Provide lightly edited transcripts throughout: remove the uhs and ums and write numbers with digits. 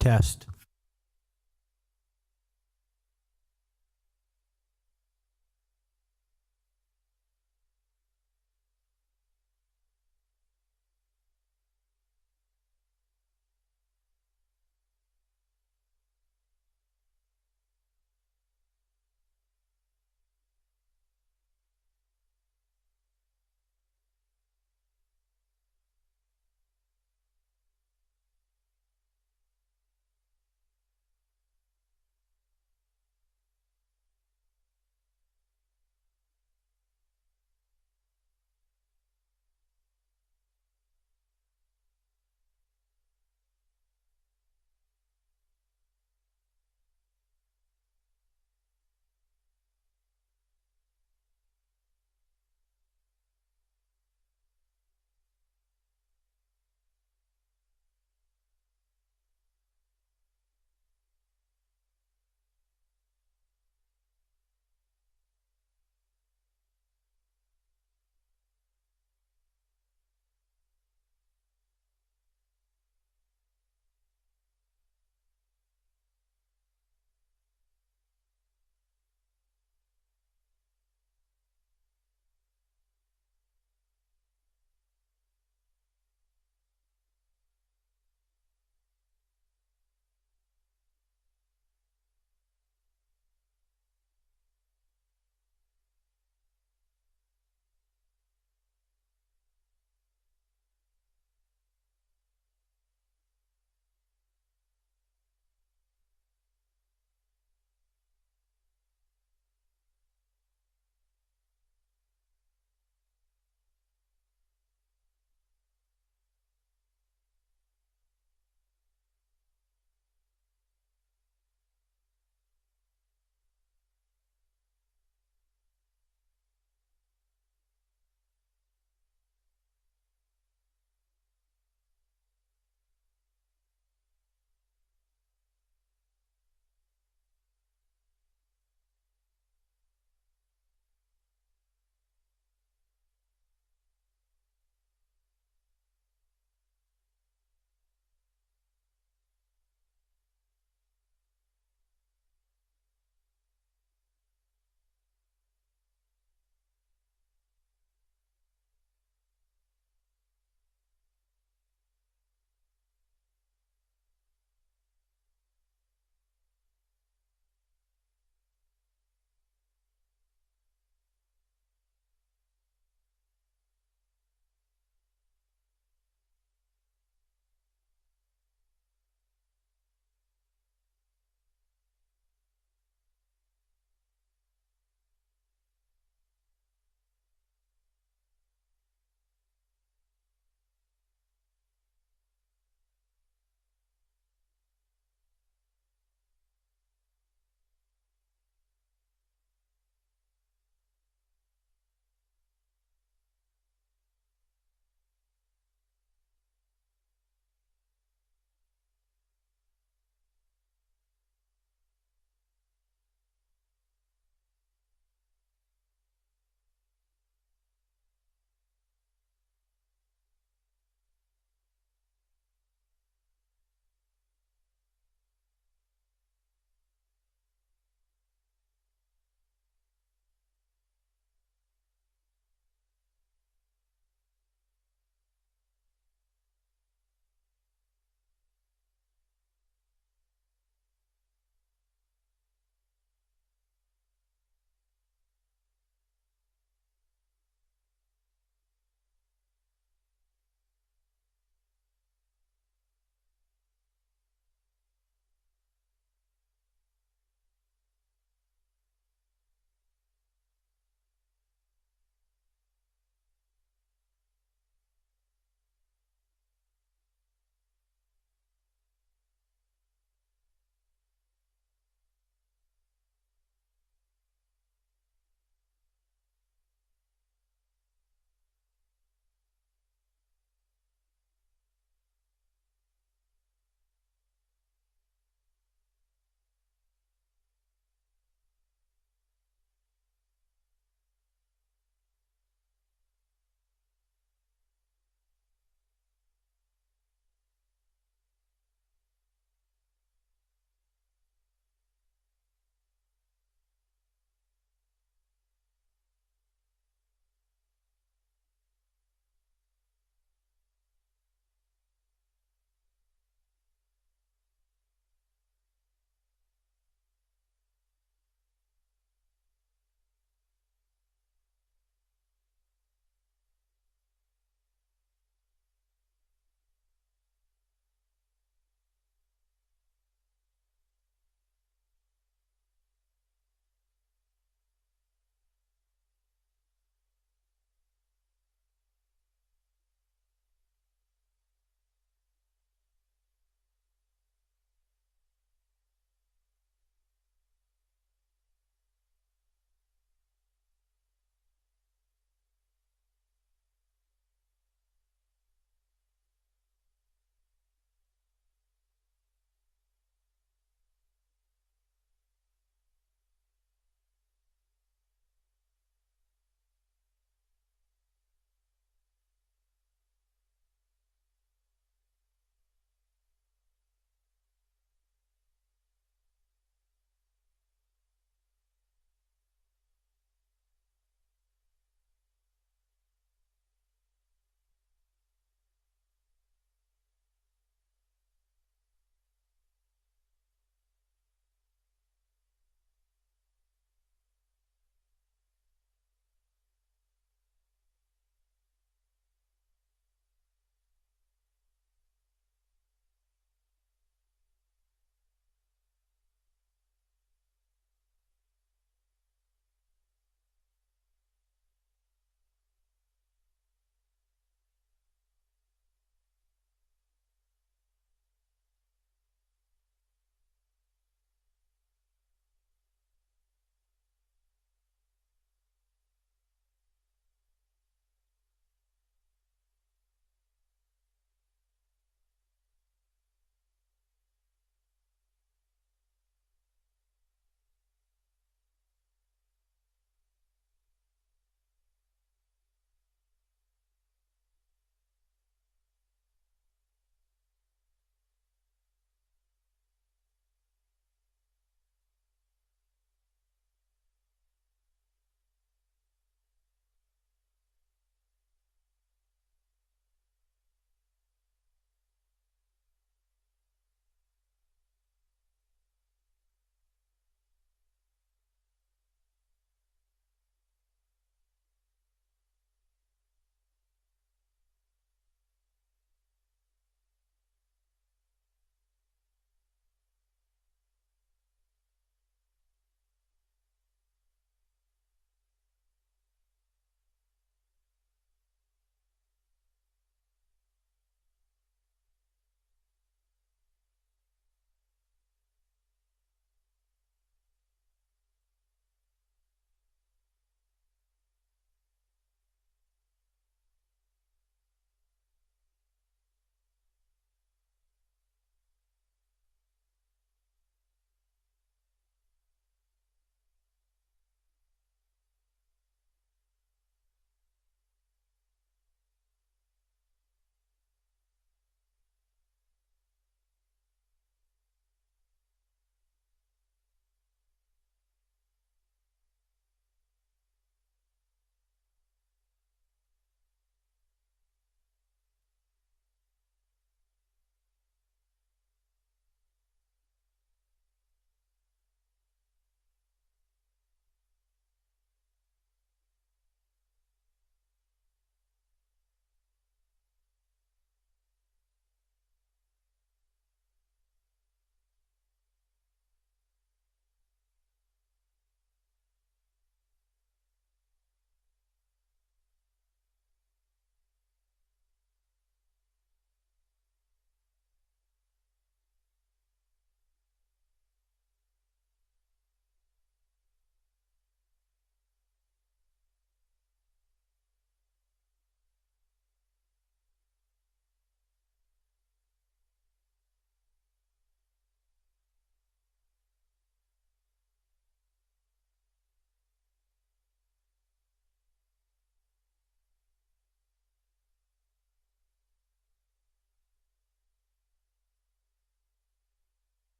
Test.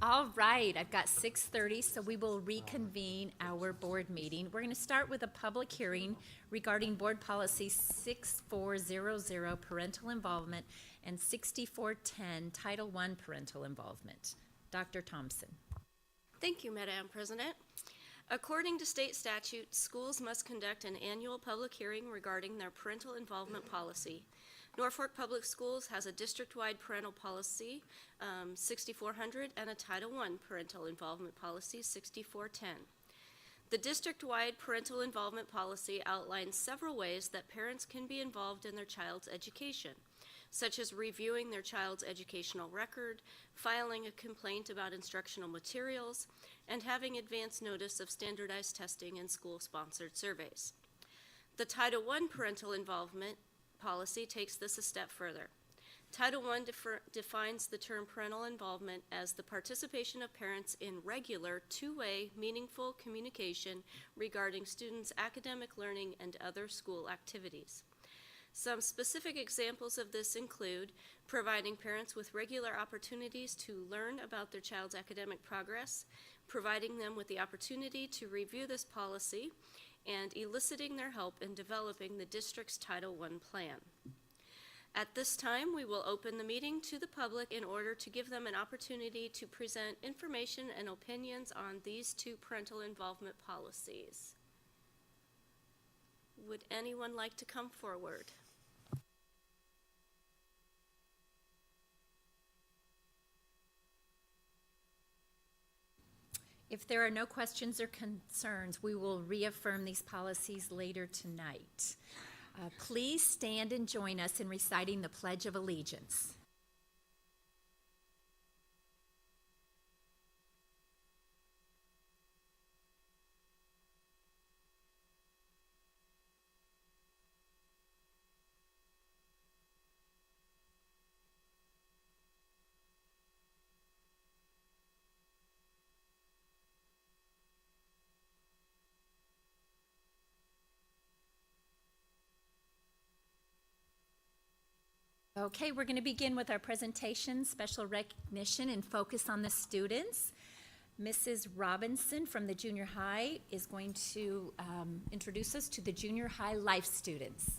All right, I've got 6:30, so we will reconvene our board meeting. We're going to start with a public hearing regarding Board Policy 6400, parental involvement, and 6410, Title I, parental involvement. Dr. Thompson. Thank you, Madam President. According to state statute, schools must conduct an annual public hearing regarding their parental involvement policy. Norfolk Public Schools has a district-wide parental policy, 6400, and a Title I parental involvement policy, 6410. The district-wide parental involvement policy outlines several ways that parents can be involved in their child's education, such as reviewing their child's educational record, filing a complaint about instructional materials, and having advance notice of standardized testing and school-sponsored surveys. The Title I parental involvement policy takes this a step further. Title I defines the term parental involvement as the participation of parents in regular, two-way, meaningful communication regarding students' academic learning and other school activities. Some specific examples of this include providing parents with regular opportunities to learn about their child's academic progress, providing them with the opportunity to review this policy, and eliciting their help in developing the district's Title I plan. At this time, we will open the meeting to the public in order to give them an opportunity to present information and opinions on these two parental involvement policies. Would anyone like to come forward? If there are no questions or concerns, we will reaffirm these policies later tonight. Please stand and join us in reciting the Pledge of Allegiance. Okay, we're going to begin with our presentation, special recognition, and focus on the students. Mrs. Robinson from the junior high is going to introduce us to the junior high life students.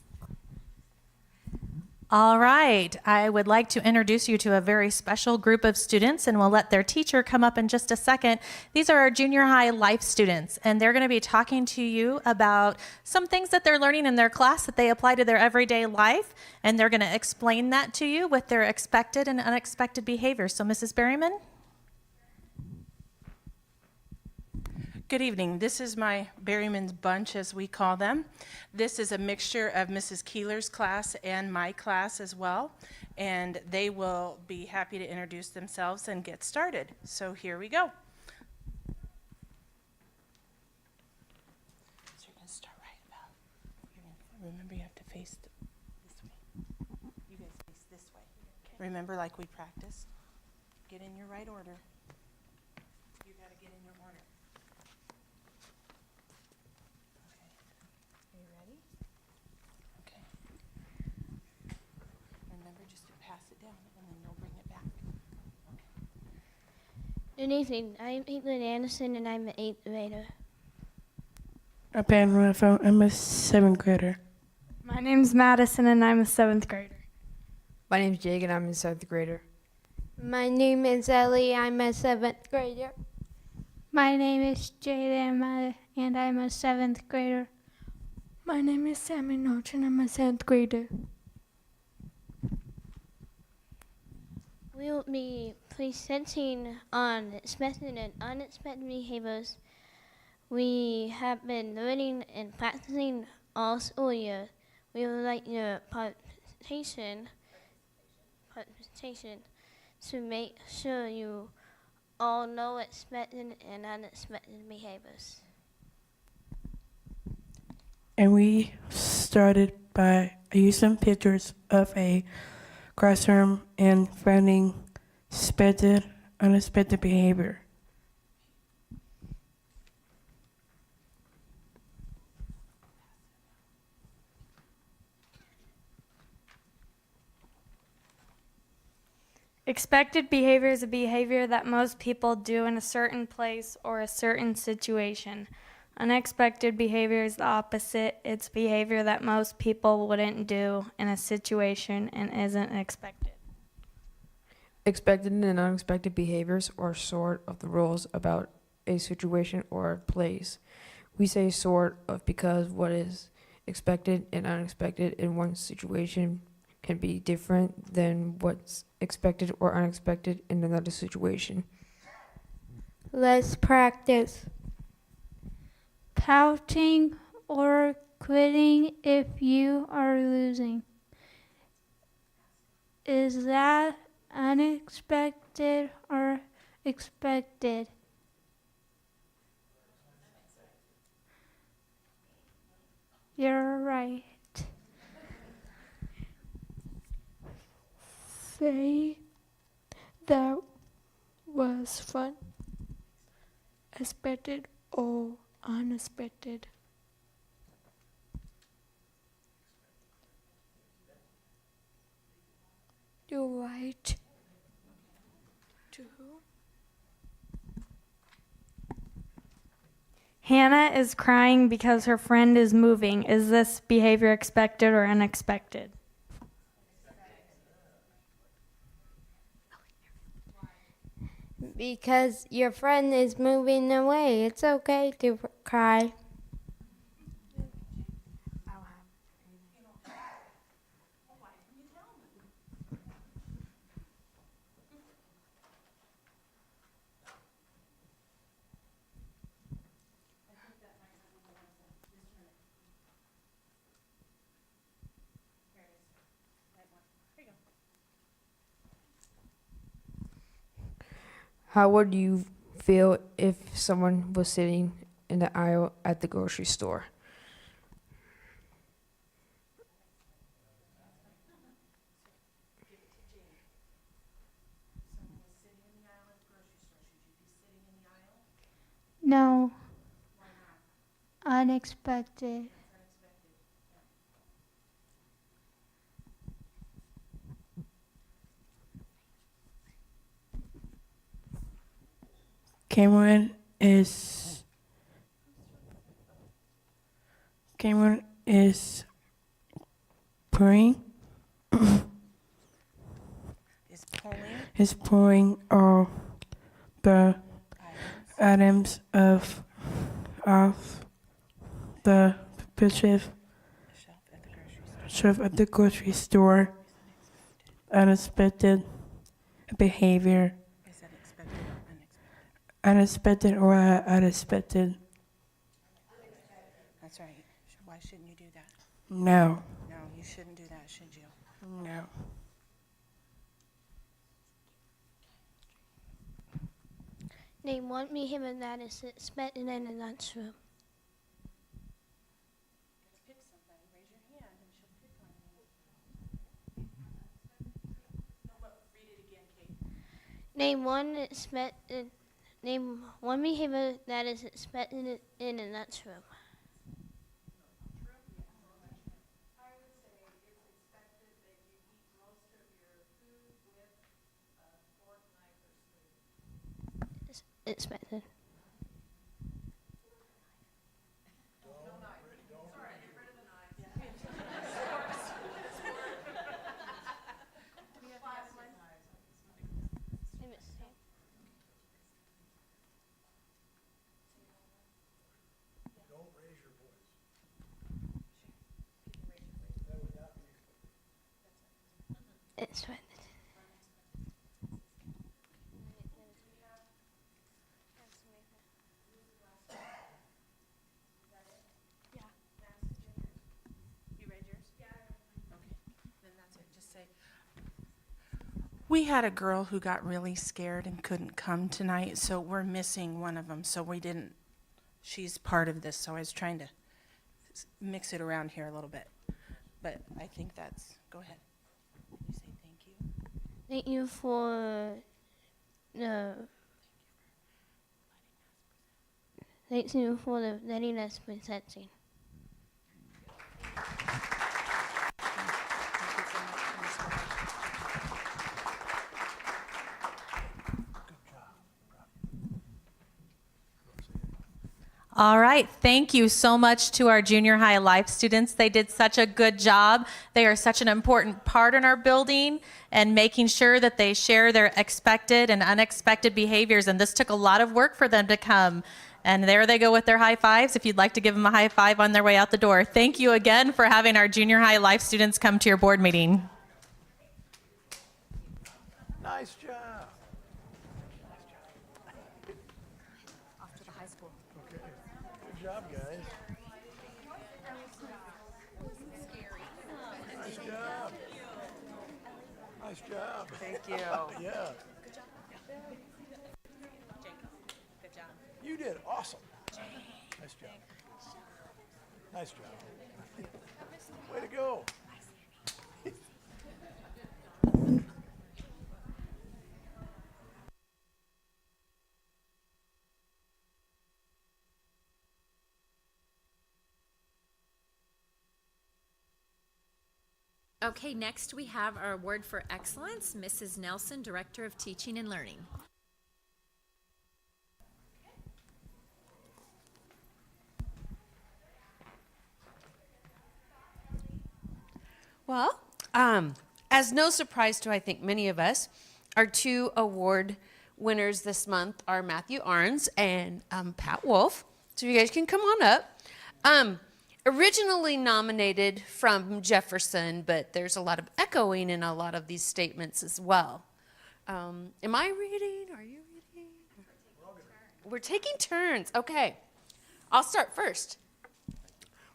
All right, I would like to introduce you to a very special group of students, and we'll let their teacher come up in just a second. These are our junior high life students, and they're going to be talking to you about some things that they're learning in their class that they apply to their everyday life, and they're going to explain that to you with their expected and unexpected behavior. So, Mrs. Berryman? Good evening. This is my Berryman's bunch, as we call them. This is a mixture of Mrs. Keeler's class and my class as well, and they will be happy to introduce themselves and get started. So here we go. So you're going to start right about, remember you have to face this way. You guys face this way. Okay. Remember, like we practiced, get in your right order. You got to get in your order. And then you'll bring it back. Okay. Good evening. I'm Caitlin Anderson, and I'm an 8th grader. I'm Ben Raphael. I'm a 7th grader. My name's Madison, and I'm a 7th grader. My name's Jake, and I'm a 7th grader. My name is Ellie. I'm a 7th grader. My name is Jada, and I'm a 7th grader. My name is Sammy Noach, and I'm a 7th grader. We will be presenting on expected and unexpected behaviors. We have been learning and practicing all school year. We would like your participation to make sure you all know expected and unexpected behaviors. And we started by using pictures of a classroom and finding expected, unexpected behavior. Expected behavior is a behavior that most people do in a certain place or a certain situation. Unexpected behavior is the opposite. It's behavior that most people wouldn't do in a situation and isn't expected. Expected and unexpected behaviors are sort of the rules about a situation or place. We say sort of because what is expected and unexpected in one situation can be different than what's expected or unexpected in another situation. Let's practice. Pouting or quitting if you are losing. Is that unexpected or expected? You're right. Say that was fun, expected or unexpected. You're right. To who? Hannah is crying because her friend is moving. Is this behavior expected or unexpected? Because your friend is moving away. It's okay to cry. How would you feel if someone was sitting in the aisle at the grocery store? No. Unexpected. Cameron is pouring Is pulling is pouring all the items of the purchase shelf at the grocery store. shelf at the grocery store. Unexpected behavior. Is that expected or unexpected? Unexpected or unexpected. That's right. Why shouldn't you do that? No. No, you shouldn't do that, should you? No. Name one behavior that is expected in the lunchroom. Pick somebody. Raise your hand and she'll pick on you. No, but read it again, Kate. Name one behavior that is expected in the lunchroom. Expected. Expected. You read yours? Yeah. Okay, then that's it. Just say, we had a girl who got really scared and couldn't come tonight, so we're missing one of them, so we didn't, she's part of this, so I was trying to mix it around here a little bit. But I think that's, go ahead. You say thank you. Thank you for the. Thank you for the letting us presenting. Thank you so much, Ms. White. All right. Thank you so much to our junior high life students. They did such a good job. They are such an important part in our building and making sure that they share their expected and unexpected behaviors. And this took a lot of work for them to come. And there they go with their high fives. If you'd like to give them a high five on their way out the door. Thank you again for having our junior high life students come to your board meeting. Nice job. Off to the high school. Okay. Good job, guys. Nice job. Nice job. Thank you. Yeah. Good job. You did awesome. Nice job. Nice job. Way to go. Okay, next we have our award for excellence, Mrs. Nelson, Director of Teaching and Learning. Well, as no surprise to I think many of us, our two award winners this month are Matthew Arns and Pat Wolf. So you guys can come on up. Originally nominated from Jefferson, but there's a lot of echoing in a lot of these statements as well. Am I reading? Are you reading? We're taking turns. Okay. I'll start first.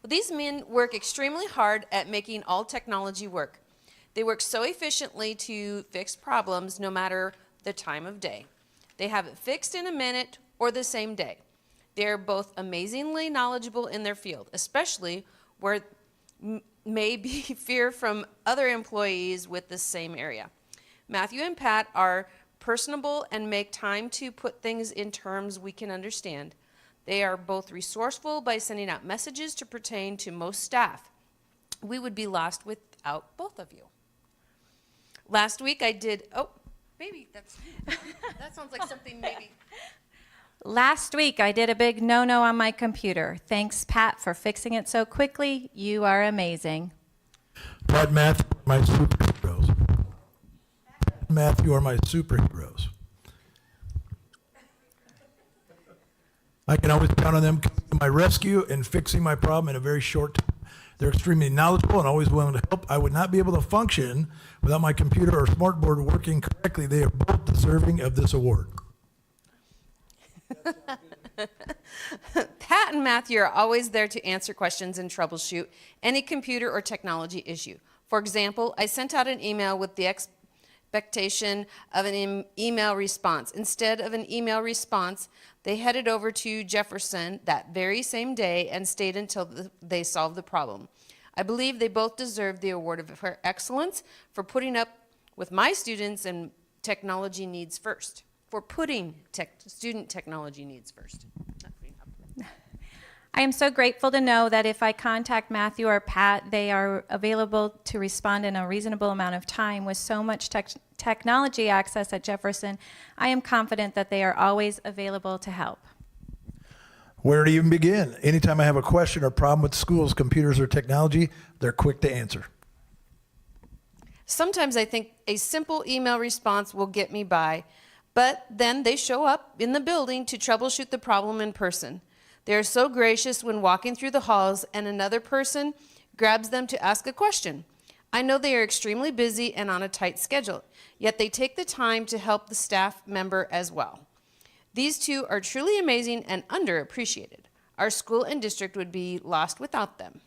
Well, these men work extremely hard at making all technology work. They work so efficiently to fix problems no matter the time of day. They have it fixed in a minute or the same day. They are both amazingly knowledgeable in their field, especially where may be fear from other employees with the same area. Matthew and Pat are personable and make time to put things in terms we can understand. They are both resourceful by sending out messages to pertain to most staff. We would be lost without both of you. Last week I did, that sounds like something maybe. Last week, I did a big no-no on my computer. Thanks, Pat, for fixing it so quickly. You are amazing. Pat, Matthew, my superheroes. Matthew are my superheroes. I can always count on them coming to my rescue and fixing my problem in a very short time. They're extremely knowledgeable and always willing to help. I would not be able to function without my computer or smartboard working correctly. They are both deserving of this award. Pat and Matthew are always there to answer questions and troubleshoot any computer or technology issue. For example, I sent out an email with the expectation of an email response. Instead of an email response, they headed over to Jefferson that very same day and stayed until they solved the problem. I believe they both deserve the award for excellence for putting up with my students and technology needs first. For putting student technology needs first. I am so grateful to know that if I contact Matthew or Pat, they are available to respond in a reasonable amount of time. With so much technology access at Jefferson, I am confident that they are always available to help. Where to even begin? Anytime I have a question or problem with schools, computers, or technology, they're quick to answer. Sometimes I think a simple email response will get me by, but then they show up in the building to troubleshoot the problem in person. They are so gracious when walking through the halls and another person grabs them to ask a question. I know they are extremely busy and on a tight schedule, yet they take the time to help the staff member as well. These two are truly amazing and underappreciated. Our school and district would be lost without them.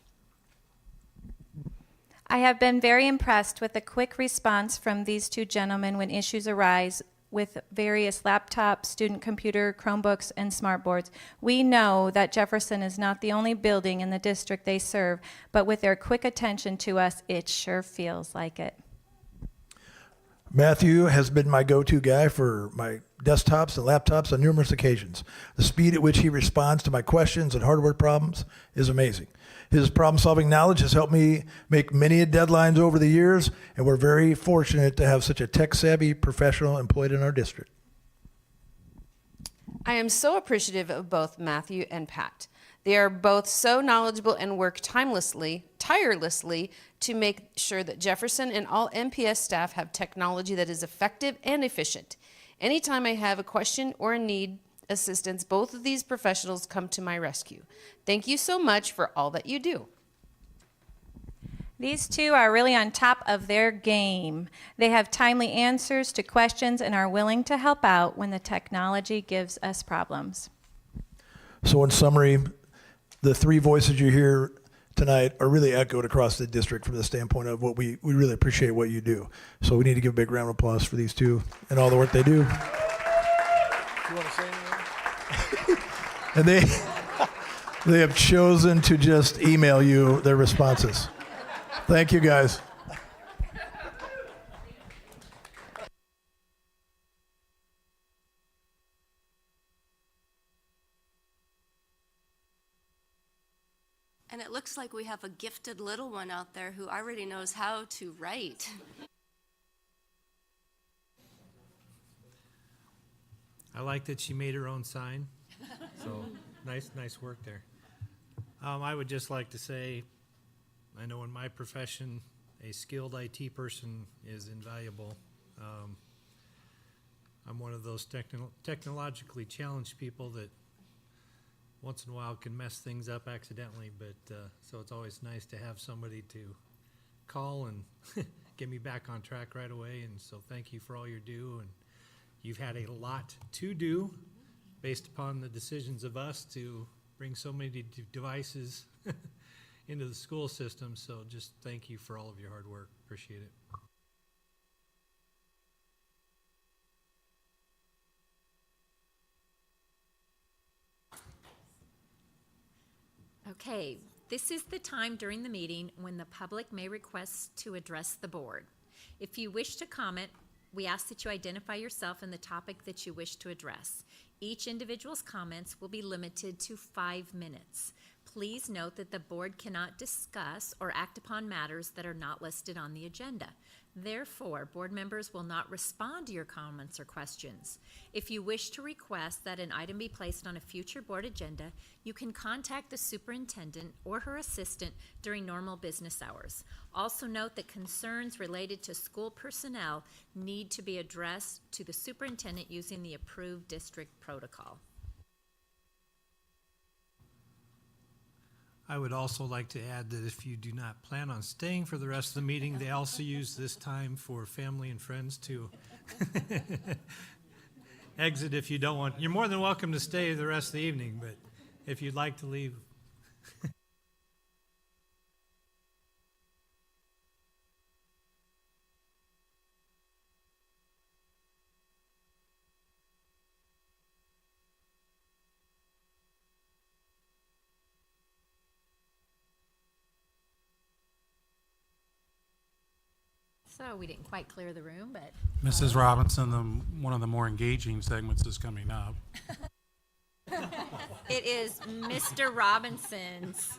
I have been very impressed with the quick response from these two gentlemen when issues arise with various laptops, student computer, Chromebooks, and smartboards. We know that Jefferson is not the only building in the district they serve, but with their quick attention to us, it sure feels like it. Matthew has been my go-to guy for my desktops and laptops on numerous occasions. The speed at which he responds to my questions and hardware problems is amazing. His problem-solving knowledge has helped me make many deadlines over the years, and we're very fortunate to have such a tech-savvy professional employed in our district. I am so appreciative of both Matthew and Pat. They are both so knowledgeable and work tirelessly to make sure that Jefferson and all MPS staff have technology that is effective and efficient. Anytime I have a question or need assistance, both of these professionals come to my rescue. Thank you so much for all that you do. These two are really on top of their game. They have timely answers to questions and are willing to help out when the technology gives us problems. So in summary, the three voices you hear tonight are really echoed across the district from the standpoint of what we really appreciate what you do. So we need to give a big round of applause for these two and all the work they do. You want to say anything? And they have chosen to just email you their responses. Thank you, guys. And it looks like we have a gifted little one out there who already knows how to write. I like that she made her own sign. So nice work there. I would just like to say, I know in my profession, a skilled IT person is invaluable. I'm one of those technologically challenged people that once in a while can mess things up accidentally, but so it's always nice to have somebody to call and get me back on track right away. And so thank you for all you do. And you've had a lot to do based upon the decisions of us to bring so many devices into the school system. So just thank you for all of your hard work. Appreciate it. Okay, this is the time during the meeting when the public may request to address the board. If you wish to comment, we ask that you identify yourself and the topic that you wish to address. Each individual's comments will be limited to 5 minutes. Please note that the board cannot discuss or act upon matters that are not listed on the agenda. Therefore, board members will not respond to your comments or questions. If you wish to request that an item be placed on a future board agenda, you can contact the superintendent or her assistant during normal business hours. Also note that concerns related to school personnel need to be addressed to the superintendent using the approved district protocol. I would also like to add that if you do not plan on staying for the rest of the meeting, they also use this time for family and friends to exit if you don't want. You're more than welcome to stay the rest of the evening, but if you'd like to leave. So we didn't quite clear the room, but. Mrs. Robinson, one of the more engaging segments is coming up. It is Mr. Robinson's.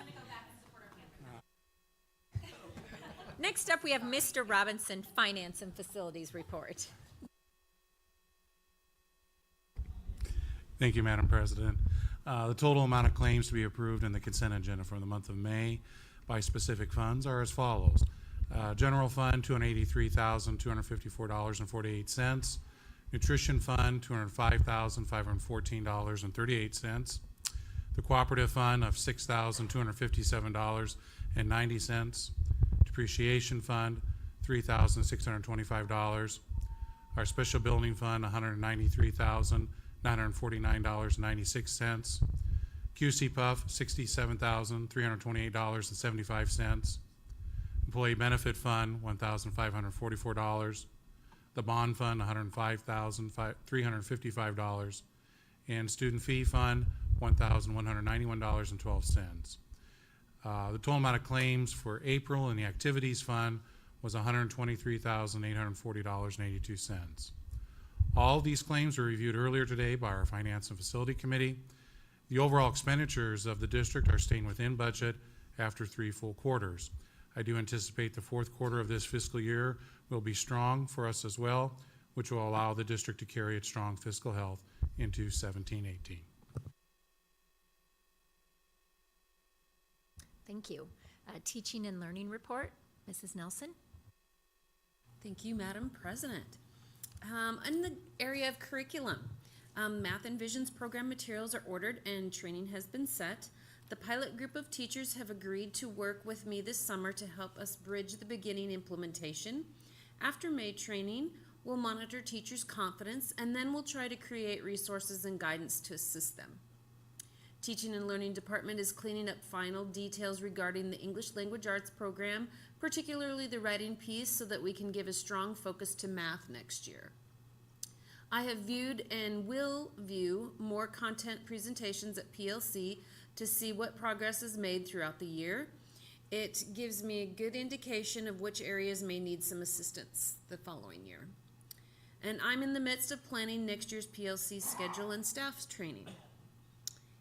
Next up, we have Mr. Robinson, Finance and Facilities Report. Thank you, Madam President. The total amount of claims to be approved in the consent agenda for the month of May by specific funds are as follows. General Fund, $283,254.48. Nutrition Fund, $205,514.38. The Cooperative Fund of $6,257.90. Depreciation Fund, $3,625. Our Special Building Fund, $193,949.96. QC Puff, $67,328.75. Employee Benefit Fund, $1,544. The Bond Fund, $105,355. And Student Fee Fund, $1,191.12. The total amount of claims for April in the Activities Fund was $123,840.82. All of these claims were reviewed earlier today by our Finance and Facility Committee. The overall expenditures of the district are staying within budget after 3 full quarters. I do anticipate the fourth quarter of this fiscal year will be strong for us as well, which will allow the district to carry its strong fiscal health into 17-18. Thank you. Teaching and learning report, Mrs. Nelson. Thank you, Madam President. In the area of curriculum, Math and Visions program materials are ordered and training has been set. The pilot group of teachers have agreed to work with me this summer to help us bridge the beginning implementation. After May training, we'll monitor teachers' confidence, and then we'll try to create resources and guidance to assist them. Teaching and Learning Department is cleaning up final details regarding the English Language Arts program, particularly the writing piece, so that we can give a strong focus to math next year. I have viewed and will view more content presentations at PLC to see what progress is made throughout the year. It gives me a good indication of which areas may need some assistance the following year. And I'm in the midst of planning next year's PLC schedule and staff's training.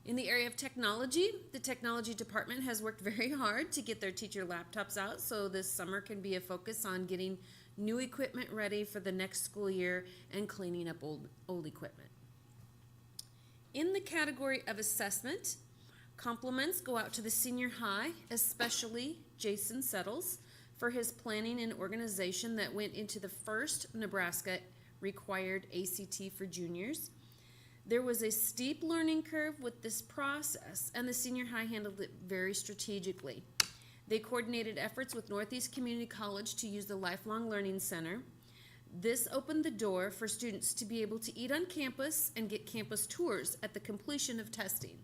In the area of technology, the technology department has worked very hard to get their teacher laptops out, so this summer can be a focus on getting new equipment ready for the next school year and cleaning up old equipment. In the category of assessment, compliments go out to the senior high, especially Jason Settles, for his planning and organization that went into the first Nebraska required ACT for juniors. There was a steep learning curve with this process, and the senior high handled it very strategically. They coordinated efforts with Northeast Community College to use the Lifelong Learning Center. This opened the door for students to be able to eat on campus and get campus tours at the completion of testing.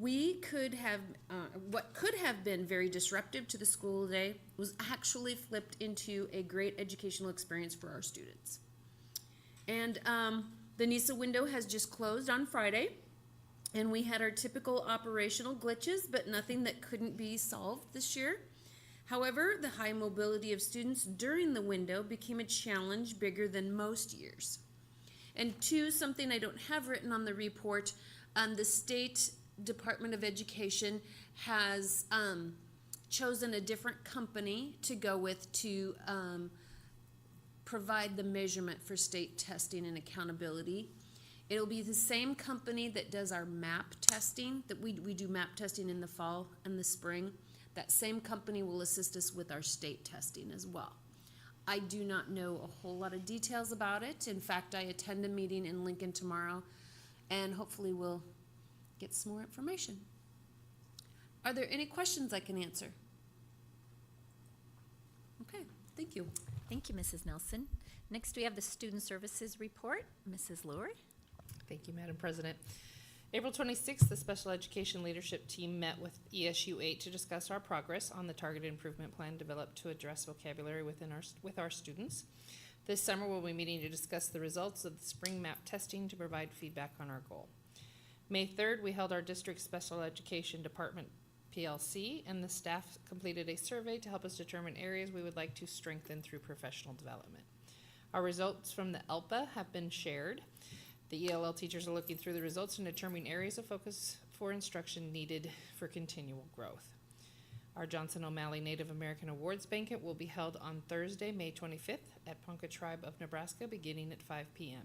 What could have been very disruptive to the school day was actually flipped into a great educational experience for our students. And the NISA window has just closed on Friday, and we had our typical operational glitches, but nothing that couldn't be solved this year. However, the high mobility of students during the window became a challenge bigger than most years. And two, something I don't have written on the report, the State Department of Education has chosen a different company to go with to provide the measurement for state testing and accountability. It'll be the same company that does our MAP testing, that we do MAP testing in the fall and the spring. That same company will assist us with our state testing as well. I do not know a whole lot of details about it. In fact, I attend a meeting in Lincoln tomorrow, and hopefully we'll get some more information. Are there any questions I can answer? Okay, thank you. Thank you, Mrs. Nelson. Next, we have the Student Services Report. Mrs. Lurie. Thank you, Madam President. April 26th, the Special Education Leadership Team met with ESU 8 to discuss our progress on the Targeted Improvement Plan developed to address vocabulary with our students. This summer, we'll be meeting to discuss the results of the spring MAP testing to provide feedback on our goal. May 3rd, we held our District Special Education Department PLC, and the staff completed a survey to help us determine areas we would like to strengthen through professional development. Our results from the ELPA have been shared. The ELL teachers are looking through the results and determining areas of focus for instruction needed for continual growth. Our Johnson O'Malley Native American Awards Banquet will be held on Thursday, May 25th at Ponca Tribe of Nebraska, beginning at 5 p.m.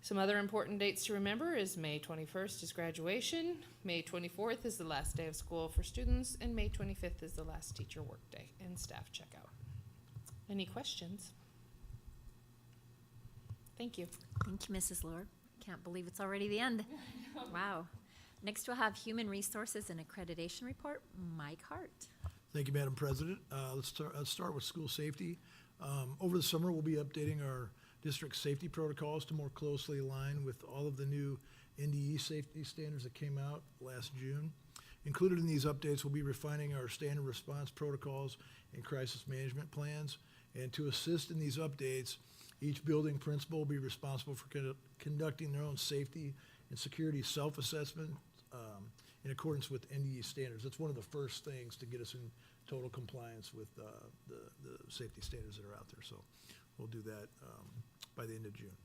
Some other important dates to remember is May 21st is graduation, May 24th is the last day of school for students, and May 25th is the last teacher workday and staff checkout. Any questions? Thank you. Thank you, Mrs. Lurie. Can't believe it's already the end. Wow. Next, we'll have Human Resources and Accreditation Report. Mike Hart. Thank you, Madam President. Let's start with school safety. Over the summer, we'll be updating our district safety protocols to more closely align with all of the new NDE safety standards that came out last June. Included in these updates, we'll be refining our standard response protocols and crisis management plans. And to assist in these updates, each building principal will be responsible for conducting their own safety and security self-assessment in accordance with NDE standards. That's one of the first things to get us in total compliance with the safety standards that are out there. So we'll do that by the end of June.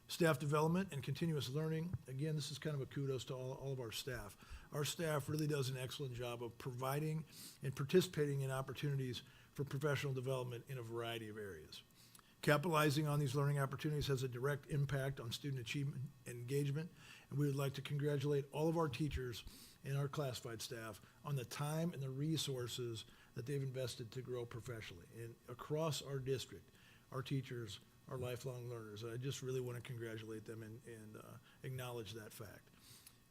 Staff development and continuous learning. Again, this is kind of a kudos to all of our staff. Our staff really does an excellent job of providing and participating in opportunities for professional development in a variety of areas. Capitalizing on these learning opportunities has a direct impact on student achievement and engagement, and we would like to congratulate all of our teachers and our classified staff on the time and the resources that they've invested to grow professionally. And across our district, our teachers are lifelong learners. I just really want to congratulate them and acknowledge that fact.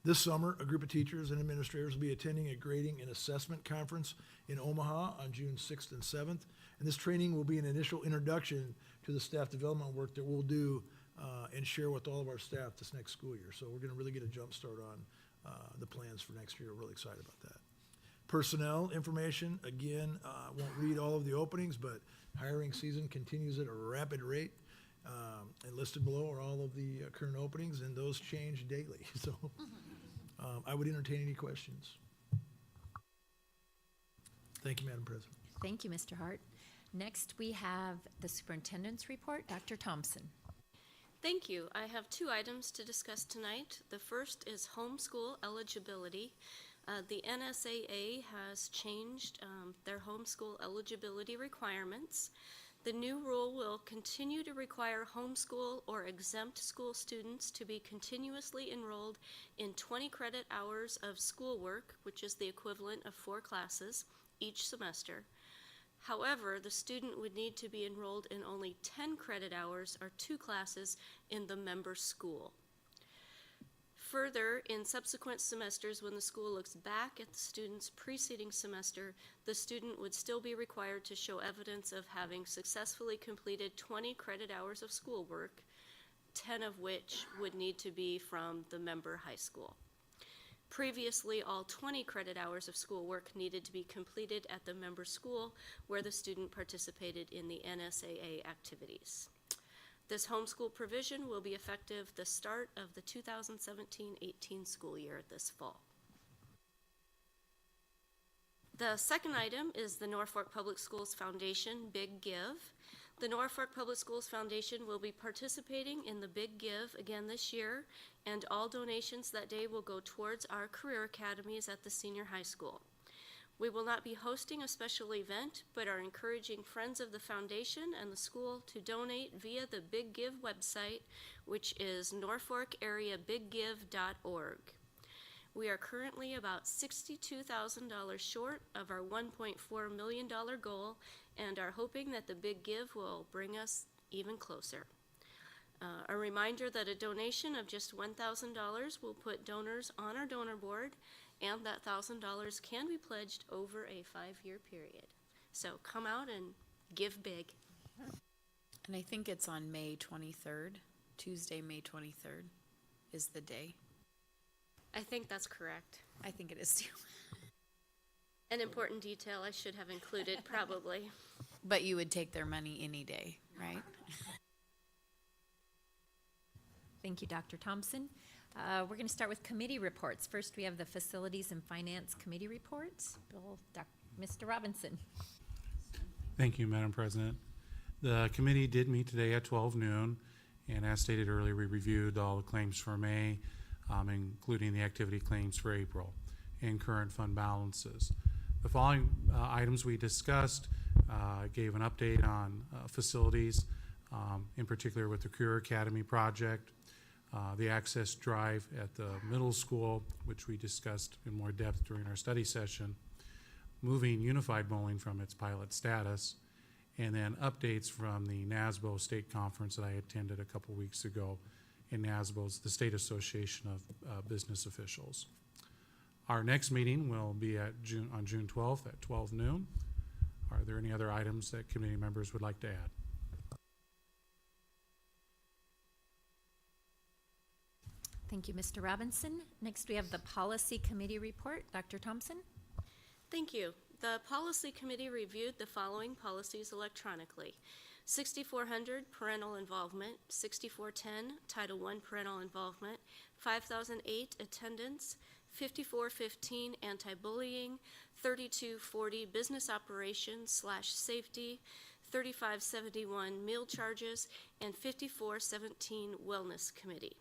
This summer, a group of teachers and administrators will be attending a grading and assessment conference in Omaha on June 6th and 7th. And this training will be an initial introduction to the staff development work that we'll do and share with all of our staff this next school year. So we're going to really get a jump start on the plans for next year. We're really excited about that. Personnel information, again, won't read all of the openings, but hiring season continues at a rapid rate. And listed below are all of the current openings, and those change daily. So I would entertain any questions. Thank you, Madam President. Thank you, Mr. Hart. Next, we have the superintendent's report. Dr. Thompson. Thank you. I have 2 items to discuss tonight. The first is homeschool eligibility. The NSAA has changed their homeschool eligibility requirements. The new rule will continue to require homeschool or exempt school students to be continuously enrolled in 20 credit hours of schoolwork, which is the equivalent of 4 classes each semester. However, the student would need to be enrolled in only 10 credit hours or 2 classes in the member school. Further, in subsequent semesters, when the school looks back at the student's preceding semester, the student would still be required to show evidence of having successfully completed 20 credit hours of schoolwork, 10 of which would need to be from the member high school. Previously, all 20 credit hours of schoolwork needed to be completed at the member school where the student participated in the NSAA activities. This homeschool provision will be effective the start of the 2017-18 school year this fall. The second item is the Norfolk Public Schools Foundation Big Give. The Norfolk Public Schools Foundation will be participating in the Big Give again this year, and all donations that day will go towards our career academies at the senior high school. We will not be hosting a special event, but are encouraging friends of the foundation and the school to donate via the Big Give website, which is norfolkareabiggive.org. We are currently about $62,000 short of our $1.4 million goal and are hoping that the Big Give will bring us even closer. A reminder that a donation of just $1,000 will put donors on our donor board, and that $1,000 can be pledged over a 5-year period. So come out and give big. And I think it's on May 23rd. Tuesday, May 23rd is the day. I think that's correct. I think it is too. An important detail I should have included, probably. But you would take their money any day, right? Thank you, Dr. Thompson. We're going to start with committee reports. First, we have the Facilities and Finance Committee reports. Mr. Robinson. Thank you, Madam President. The committee did meet today at 12 noon, and as stated earlier, we reviewed all the claims for May, including the activity claims for April and current fund balances. The following items we discussed gave an update on facilities, in particular with the Career Academy project, the access drive at the middle school, which we discussed in more depth during our study session, moving Unified Bowling from its pilot status, and then updates from the NASBO State Conference that I attended a couple weeks ago in NASBO's, the State Association of Business Officials. Our next meeting will be on June 12th at 12 noon. Are there any other items that committee members would like to add? Thank you, Mr. Robinson. Next, we have the Policy Committee report. Dr. Thompson. Thank you. The Policy Committee reviewed the following policies electronically: 6400 parental involvement, 6410 Title I parental involvement, 5008 attendance, 5415 anti-bullying, 3240 business operations / safety, 3571 meal charges, and 5417 wellness committee.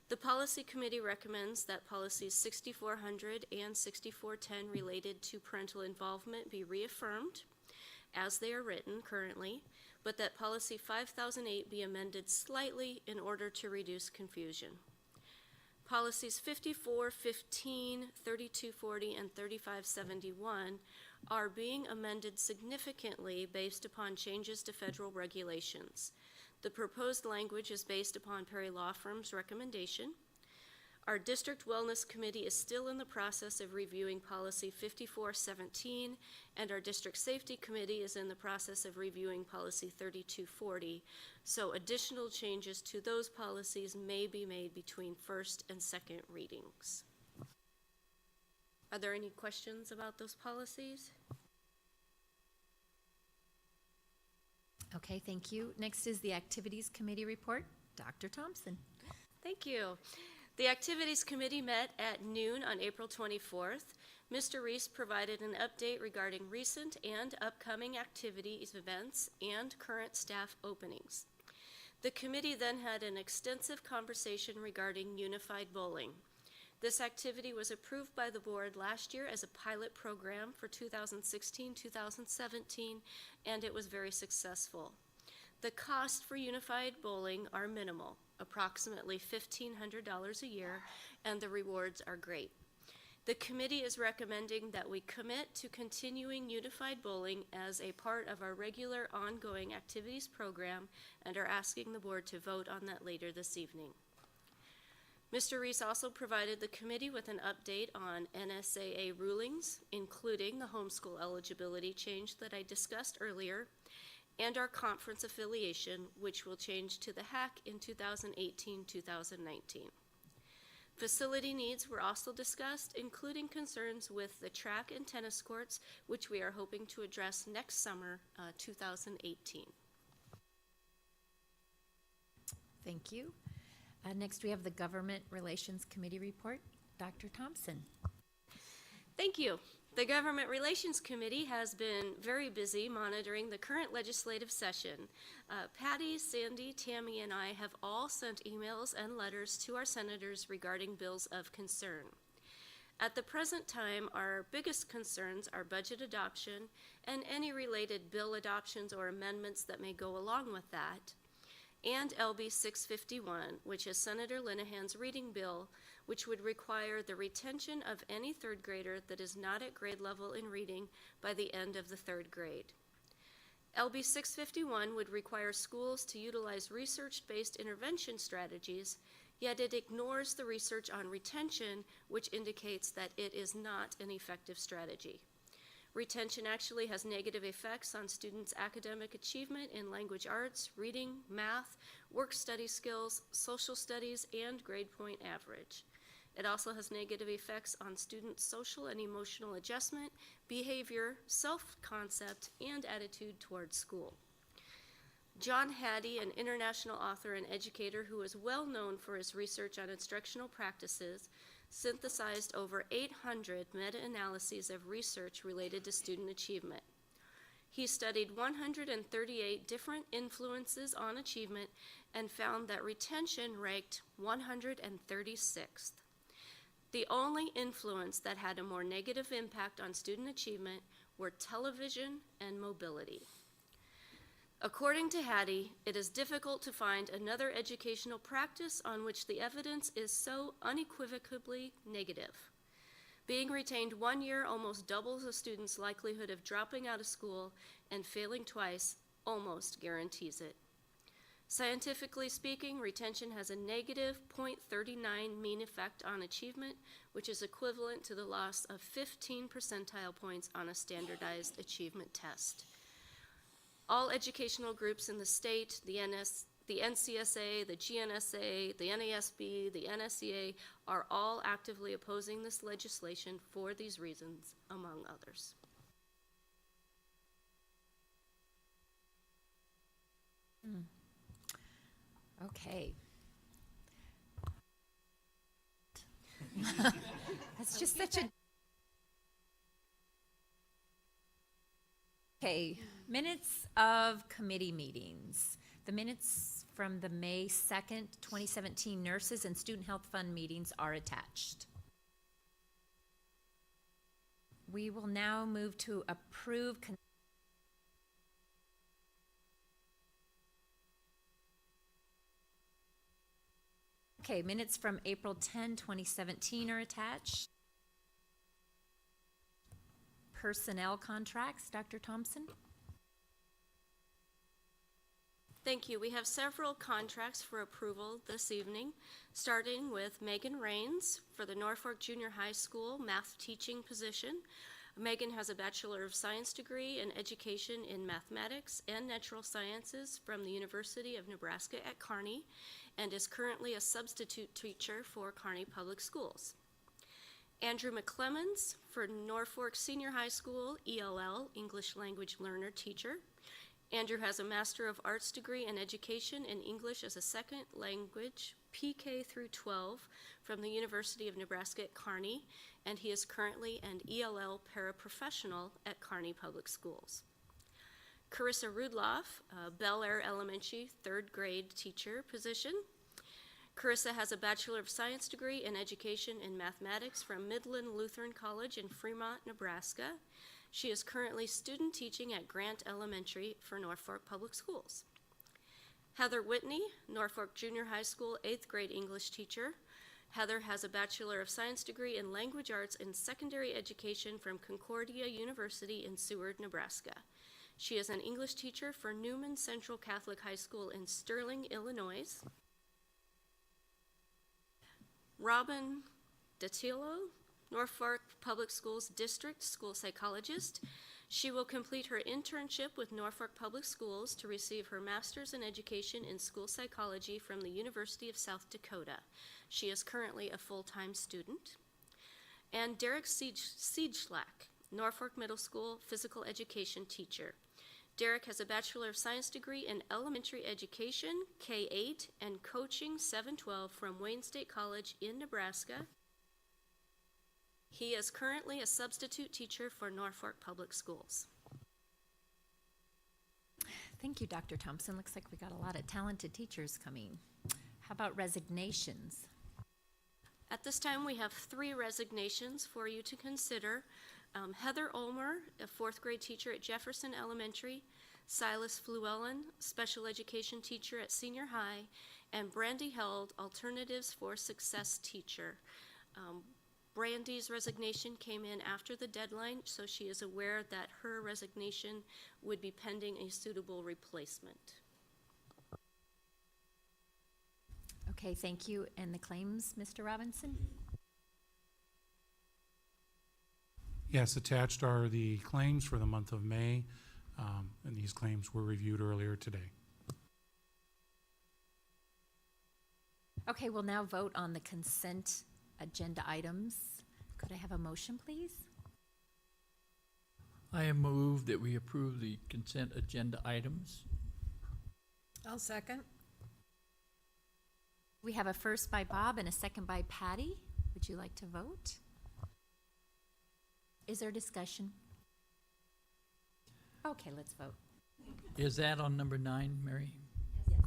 The Policy Committee recommends that policies 6400 and 6410 related to parental involvement be reaffirmed as they are written currently. but that policy 5008 be amended slightly in order to reduce confusion. Policies 5415, 3240, and 3571 are being amended significantly based upon changes to federal regulations. The proposed language is based upon Perry Law Firm's recommendation. Our District Wellness Committee is still in the process of reviewing Policy 5417, and our District Safety Committee is in the process of reviewing Policy 3240, so additional changes to those policies may be made between first and second readings. Are there any questions about those policies? Okay, thank you. Next is the Activities Committee report. Dr. Thompson. Thank you. The Activities Committee met at noon on April 24th. Mr. Reese provided an update regarding recent and upcoming activities, events, and current staff openings. The committee then had an extensive conversation regarding unified bowling. This activity was approved by the board last year as a pilot program for 2016-2017, and it was very successful. The cost for unified bowling are minimal, approximately $1,500 a year, and the rewards are great. The committee is recommending that we commit to continuing unified bowling as a part of our regular ongoing activities program and are asking the board to vote on that later this evening. Mr. Reese also provided the committee with an update on NSAA rulings, including the homeschool eligibility change that I discussed earlier, and our conference affiliation, which will change to the HAC in 2018-2019. Facility needs were also discussed, including concerns with the track and tennis courts, which we are hoping to address next summer, 2018. Thank you. Next, we have the Government Relations Committee report. Dr. Thompson. Thank you. The Government Relations Committee has been very busy monitoring the current legislative session. Patty, Sandy, Tammy, and I have all sent emails and letters to our senators regarding bills of concern. At the present time, our biggest concerns are budget adoption and any related bill adoptions or amendments that may go along with that, and LB 651, which is Senator Linehan's reading bill, which would require the retention of any third grader that is not at grade level in reading by the end of the third grade. LB 651 would require schools to utilize research-based intervention strategies, yet it ignores the research on retention, which indicates that it is not an effective strategy. Retention actually has negative effects on students' academic achievement in language arts, reading, math, work study skills, social studies, and grade point average. It also has negative effects on students' social and emotional adjustment, behavior, self-concept, and attitude towards school. John Hattie, an international author and educator who is well known for his research on instructional practices, synthesized over 800 meta-analyses of research related to student achievement. He studied 138 different influences on achievement and found that retention ranked 136th. The only influence that had a more negative impact on student achievement were television and mobility. According to Hattie, it is difficult to find another educational practice on which the evidence is so unequivocally negative. Being retained 1 year almost doubles a student's likelihood of dropping out of school, and failing twice almost guarantees it. Scientifically speaking, retention has a negative 0.39 mean effect on achievement, which is equivalent to the loss of 15 percentile points on a standardized achievement test. All educational groups in the state, the NCSA, the GNSA, the NASB, the NSEA, are all actively opposing this legislation for these reasons, among others. Okay. That's just such a... Okay, minutes of committee meetings. The minutes from the May 2nd, 2017 Nurses and Student Health Fund meetings are attached. We will now move to approve Okay, minutes from April 10, 2017 are attached. Personnel contracts, Dr. Thompson? Thank you. We have several contracts for approval this evening, starting with Megan Rains for the Norfolk Junior High School math teaching position. Megan has a Bachelor of Science degree in education in mathematics and natural sciences from the University of Nebraska at Kearney and is currently a substitute teacher for Kearney Public Schools. Andrew McClemens for Norfolk Senior High School ELL, English Language Learner Teacher. Andrew has a Master of Arts degree in education in English as a second language, PK through 12, from the University of Nebraska at Kearney, and he is currently an ELL paraprofessional at Kearney Public Schools. Carissa Rudloff, Bel Air Elementary third grade teacher position. Carissa has a Bachelor of Science degree in education in mathematics from Midland Lutheran College in Fremont, Nebraska. She is currently student teaching at Grant Elementary for Norfolk Public Schools. Heather Whitney, Norfolk Junior High School 8th grade English teacher. Heather has a Bachelor of Science degree in Language Arts and Secondary Education from Concordia University in Seward, Nebraska. She is an English teacher for Newman Central Catholic High School in Sterling, Illinois. Robin Datillo, Norfolk Public Schools District School Psychologist. She will complete her internship with Norfolk Public Schools to receive her Master's in Education in School Psychology from the University of South Dakota. She is currently a full-time student. And Derek Siegelschlack, Norfolk Middle School Physical Education Teacher. Derek has a Bachelor of Science degree in Elementary Education, K-8, and Coaching 712 from Wayne State College in Nebraska. He is currently a substitute teacher for Norfolk Public Schools. Thank you, Dr. Thompson. Looks like we got a lot of talented teachers coming. How about resignations? At this time, we have 3 resignations for you to consider. Heather Ulmer, a 4th grade teacher at Jefferson Elementary, Silas Fluellen, special education teacher at Senior High, and Brandy Held, Alternatives for Success teacher. Brandy's resignation came in after the deadline, so she is aware that her resignation would be pending a suitable replacement. Okay, thank you. And the claims, Mr. Robinson? Yes, attached are the claims for the month of May, and these claims were reviewed earlier today. Okay, we'll now vote on the consent agenda items. Could I have a motion, please? I have moved that we approve the consent agenda items. I'll second. We have a first by Bob and a second by Patty. Would you like to vote? Is there discussion? Okay, let's vote. Is that on number 9, Mary? Yes.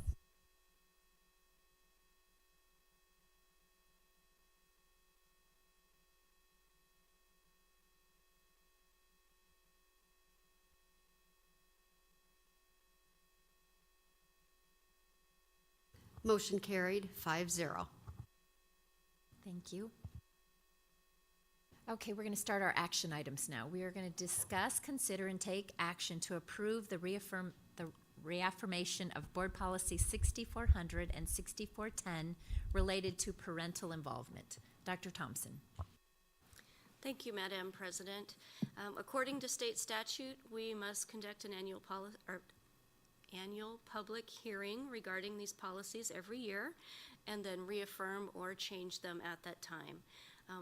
Motion carried, 5-0. Thank you. Okay, we're going to start our action items now. We are going to discuss, consider, and take action to approve the reaffirmation of Board Policy 6400 and 6410 related to parental involvement. Dr. Thompson. Thank you, Madam President. According to state statute, we must conduct an annual public hearing regarding these policies every year and then reaffirm or change them at that time.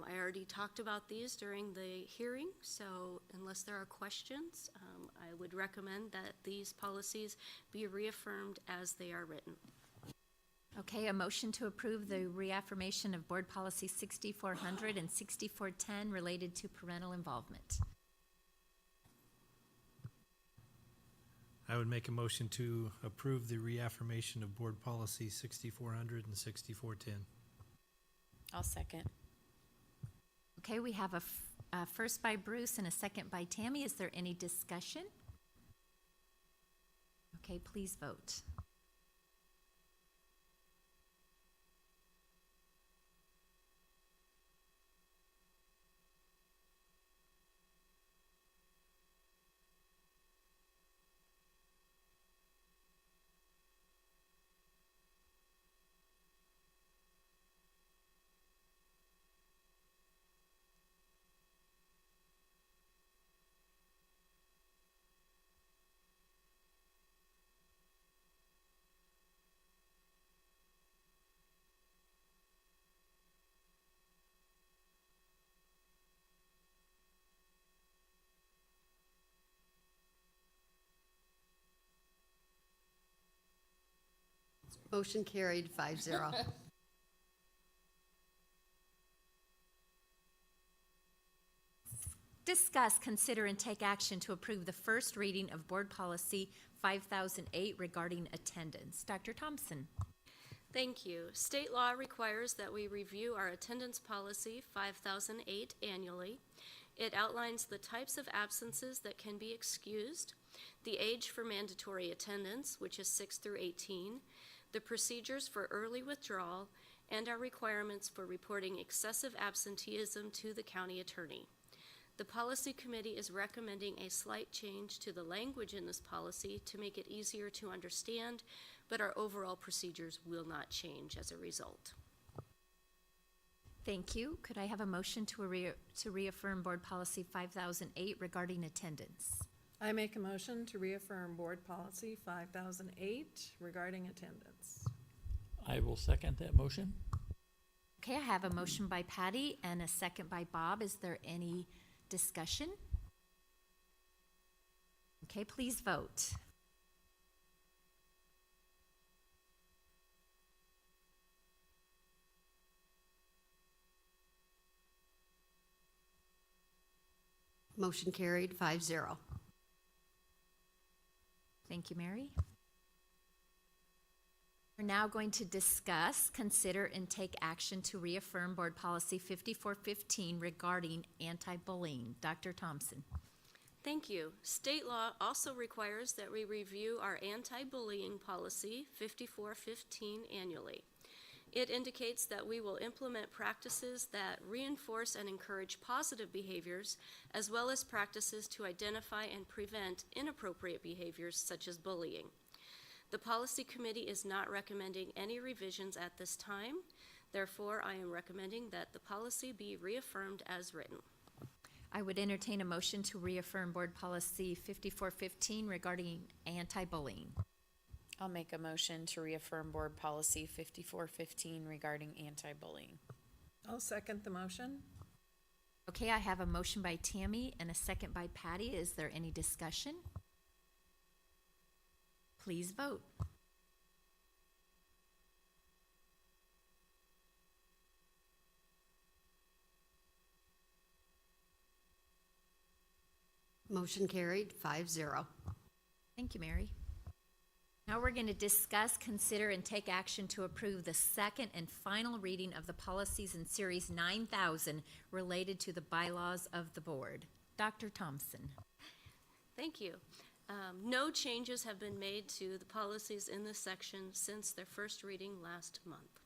I already talked about these during the hearing, so unless there are questions, I would recommend that these policies be reaffirmed as they are written. Okay, a motion to approve the reaffirmation of Board Policy 6400 and 6410 related to parental involvement. I would make a motion to approve the reaffirmation of Board Policy 6400 and 6410. I'll second. Okay, we have a first by Bruce and a second by Tammy. Is there any discussion? Okay, please vote. Motion carried 5-0. Discuss, consider, and take action to approve the first reading of Board Policy 5008 regarding attendance. Dr. Thompson. Thank you. State law requires that we review our attendance policy 5008 annually. It outlines the types of absences that can be excused, the age for mandatory attendance, which is 6 through 18, the procedures for early withdrawal, and our requirements for reporting excessive absenteeism to the county attorney. The policy committee is recommending a slight change to the language in this policy to make it easier to understand, but our overall procedures will not change as a result. Thank you. Could I have a motion to reaffirm Board Policy 5008 regarding attendance? I make a motion to reaffirm Board Policy 5008 regarding attendance. I will second that motion. Okay, I have a motion by Patty and a second by Bob. Is there any discussion? Okay, please vote. Motion carried 5-0. Thank you, Mary. We're now going to discuss, consider, and take action to reaffirm Board Policy 5415 regarding anti-bullying. Dr. Thompson. Thank you. State law also requires that we review our anti-bullying policy 5415 annually. It indicates that we will implement practices that reinforce and encourage positive behaviors, as well as practices to identify and prevent inappropriate behaviors such as bullying. The policy committee is not recommending any revisions at this time. Therefore, I am recommending that the policy be reaffirmed as written. I would entertain a motion to reaffirm Board Policy 5415 regarding anti-bullying. I'll make a motion to reaffirm Board Policy 5415 regarding anti-bullying. I'll second the motion. Okay, I have a motion by Tammy and a second by Patty. Is there any discussion? Please vote. Motion carried 5-0. Thank you, Mary. Now we're going to discuss, consider, and take action to approve the second and final reading of the policies in Series 9000 related to the bylaws of the board. Dr. Thompson. Thank you. No changes have been made to the policies in this section since their first reading last month.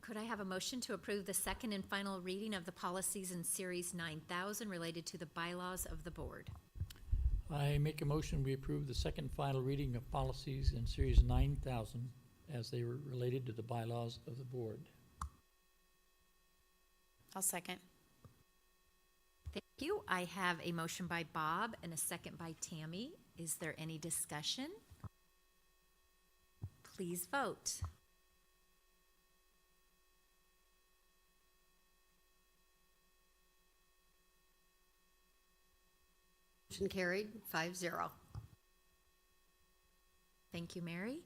Could I have a motion to approve the second and final reading of the policies in Series 9000 related to the bylaws of the board? I make a motion we approve the second final reading of policies in Series 9000 as they were related to the bylaws of the board. I'll second. Thank you. I have a motion by Bob and a second by Tammy. Is there any discussion? Please vote. Motion carried 5-0. Thank you, Mary.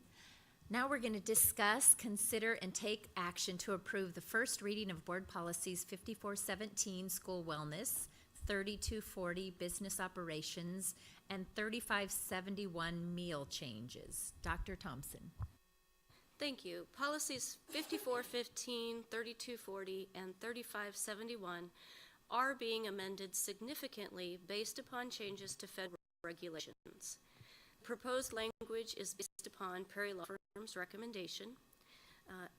Now we're going to discuss, consider, and take action to approve the first reading of Board Policies 5417, School Wellness, 3240, Business Operations, and 3571, Meal Changes. Dr. Thompson. Thank you. Policies 5415, 3240, and 3571 are being amended significantly based upon changes to federal regulations. Proposed language is based upon Prairie Law Firm's recommendation.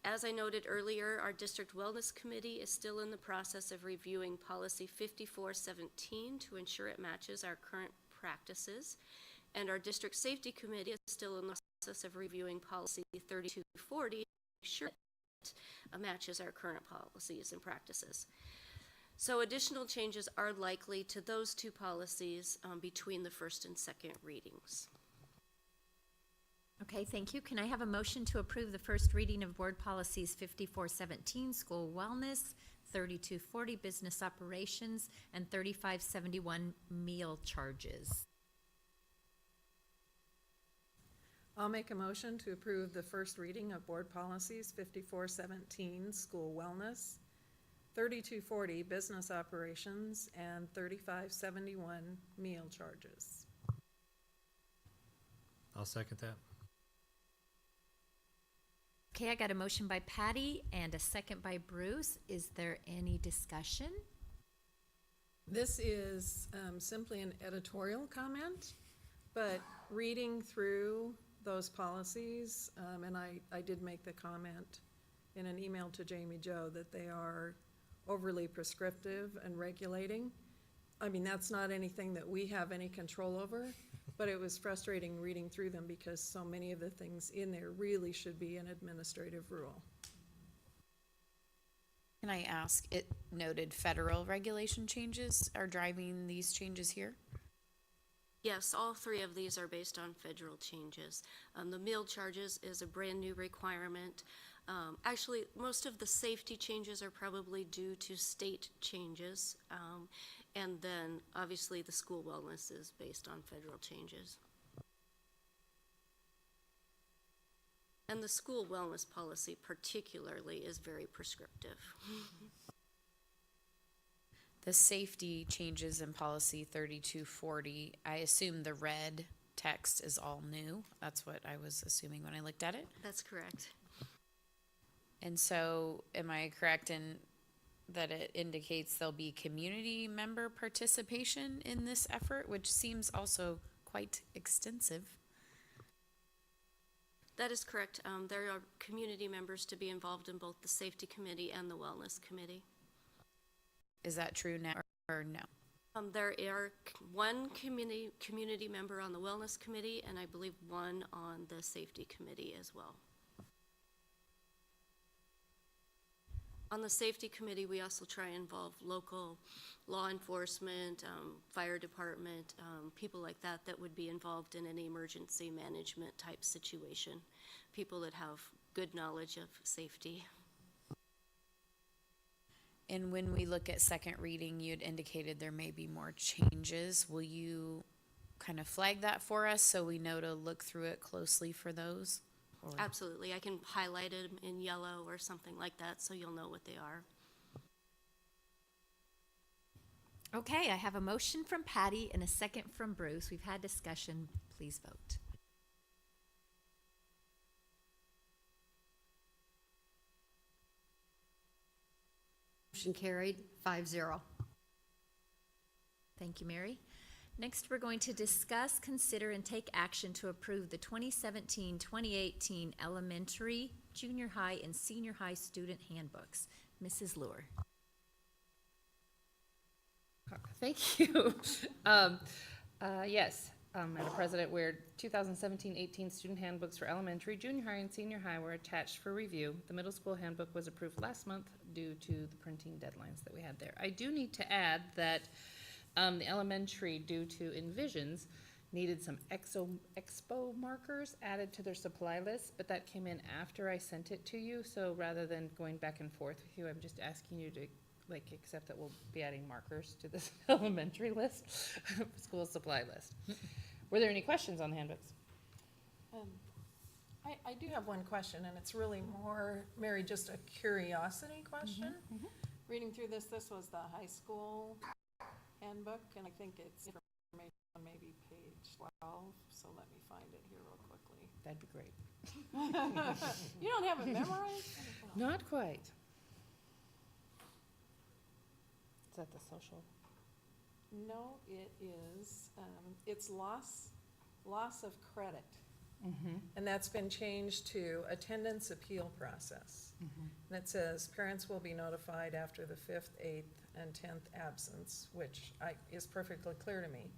As I noted earlier, our District Wellness Committee is still in the process of reviewing Policy 5417 to ensure it matches our current practices, and our District Safety Committee is still in the process of reviewing Policy 3240 to ensure it matches our current policies and practices. So additional changes are likely to those two policies between the first and second readings. Okay, thank you. Can I have a motion to approve the first reading of Board Policies 5417, School Wellness, 3240, Business Operations, and 3571, Meal Charges? I'll make a motion to approve the first reading of board policies 5417, school wellness, 3240, business operations, and 3571, meal charges. I'll second that. Okay, I got a motion by Patty and a second by Bruce. Is there any discussion? This is simply an editorial comment, but reading through those policies, and I did make the comment in an email to Jamie Jo that they are overly prescriptive and regulating. I mean, that's not anything that we have any control over, but it was frustrating reading through them because so many of the things in there really should be an administrative rule. Can I ask, it noted federal regulation changes are driving these changes here? Yes, all three of these are based on federal changes. The meal charges is a brand new requirement. Actually, most of the safety changes are probably due to state changes. And then obviously the school wellness is based on federal changes. And the school wellness policy particularly is very prescriptive. The safety changes in policy 3240, I assume the red text is all new. That's what I was assuming when I looked at it. That's correct. And so am I correct in that it indicates there'll be community member participation in this effort, which seems also quite extensive? That is correct. There are community members to be involved in both the safety committee and the wellness committee. Is that true now or no? There are one community member on the wellness committee and I believe one on the safety committee as well. On the safety committee, we also try and involve local law enforcement, fire department, people like that that would be involved in any emergency management type situation, people that have good knowledge of safety. And when we look at second reading, you'd indicated there may be more changes. Will you kind of flag that for us so we know to look through it closely for those? Or? Absolutely. I can highlight them in yellow or something like that so you'll know what they are. Okay, I have a motion from Patty and a second from Bruce. We've had discussion. Please vote. Motion carried, 5-0. Thank you, Mary. Next, we're going to discuss, consider, and take action to approve the 2017-2018 elementary, junior high, and senior high student handbooks. Mrs. Lure. Thank you. Yes, Madam President, where 2017-18 student handbooks for elementary, junior high, and senior high were attached for review. The middle school handbook was approved last month due to the printing deadlines that we had there. I do need to add that the elementary, due to Envisions, needed some expo markers added to their supply list, but that came in after I sent it to you. So rather than going back and forth with you, I'm just asking you to accept that we'll be adding markers to this elementary list, school supply list. Were there any questions on the handbooks? I do have one question, and it's really more, Mary, just a curiosity question. Reading through this was the high school handbook, and I think it's information on maybe page 12, so let me find it here real quickly. That'd be great. You don't have it memorized? Not quite. Is that the social? No, it is, it's loss of credit. And that's been changed to attendance appeal process. And it says parents will be notified after the 5th, 8th, and 10th absence, which is perfectly clear to me.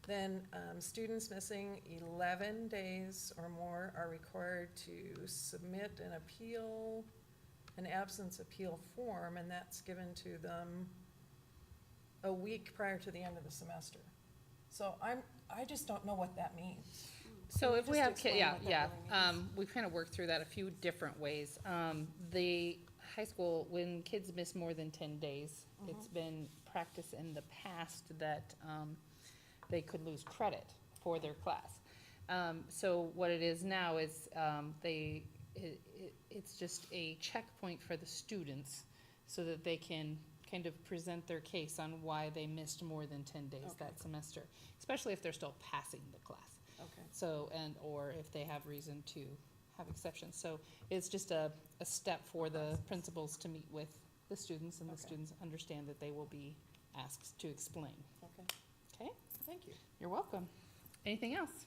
Then students missing 11 days or more are required to submit an absence appeal form, and that's given to them a week prior to the end of the semester. So I just don't know what that means. So if we have, really we've kind of worked through that a few different ways. The high school, when kids miss more than 10 days, it's been practice in the past that they could lose credit for their class. So what it is now is, it's just a checkpoint for the students so that they can kind of present their case on why they missed more than 10 days that semester, especially if they're still passing the class. Okay. So, or if they have reason to have exceptions. So it's just a step for the principals to meet with the students, and the students understand that they will be asked to explain. Okay, Okay? thank you. You're welcome. Anything else?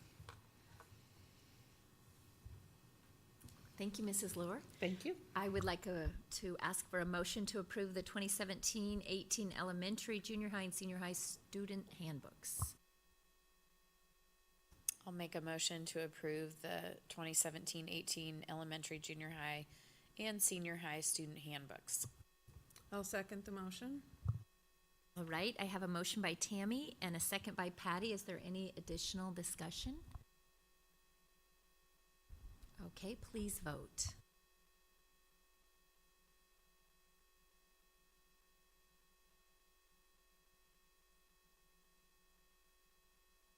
Thank you, Mrs. Lohr. Thank you. I would like to ask for a motion to approve the 2017-18 elementary, junior high, and senior high student handbooks. I'll make a motion to approve the 2017-18 elementary, junior high, and senior high student handbooks. I'll second the motion. All right, I have a motion by Tammy and a second by Patty. Is there any additional discussion? Okay, please vote.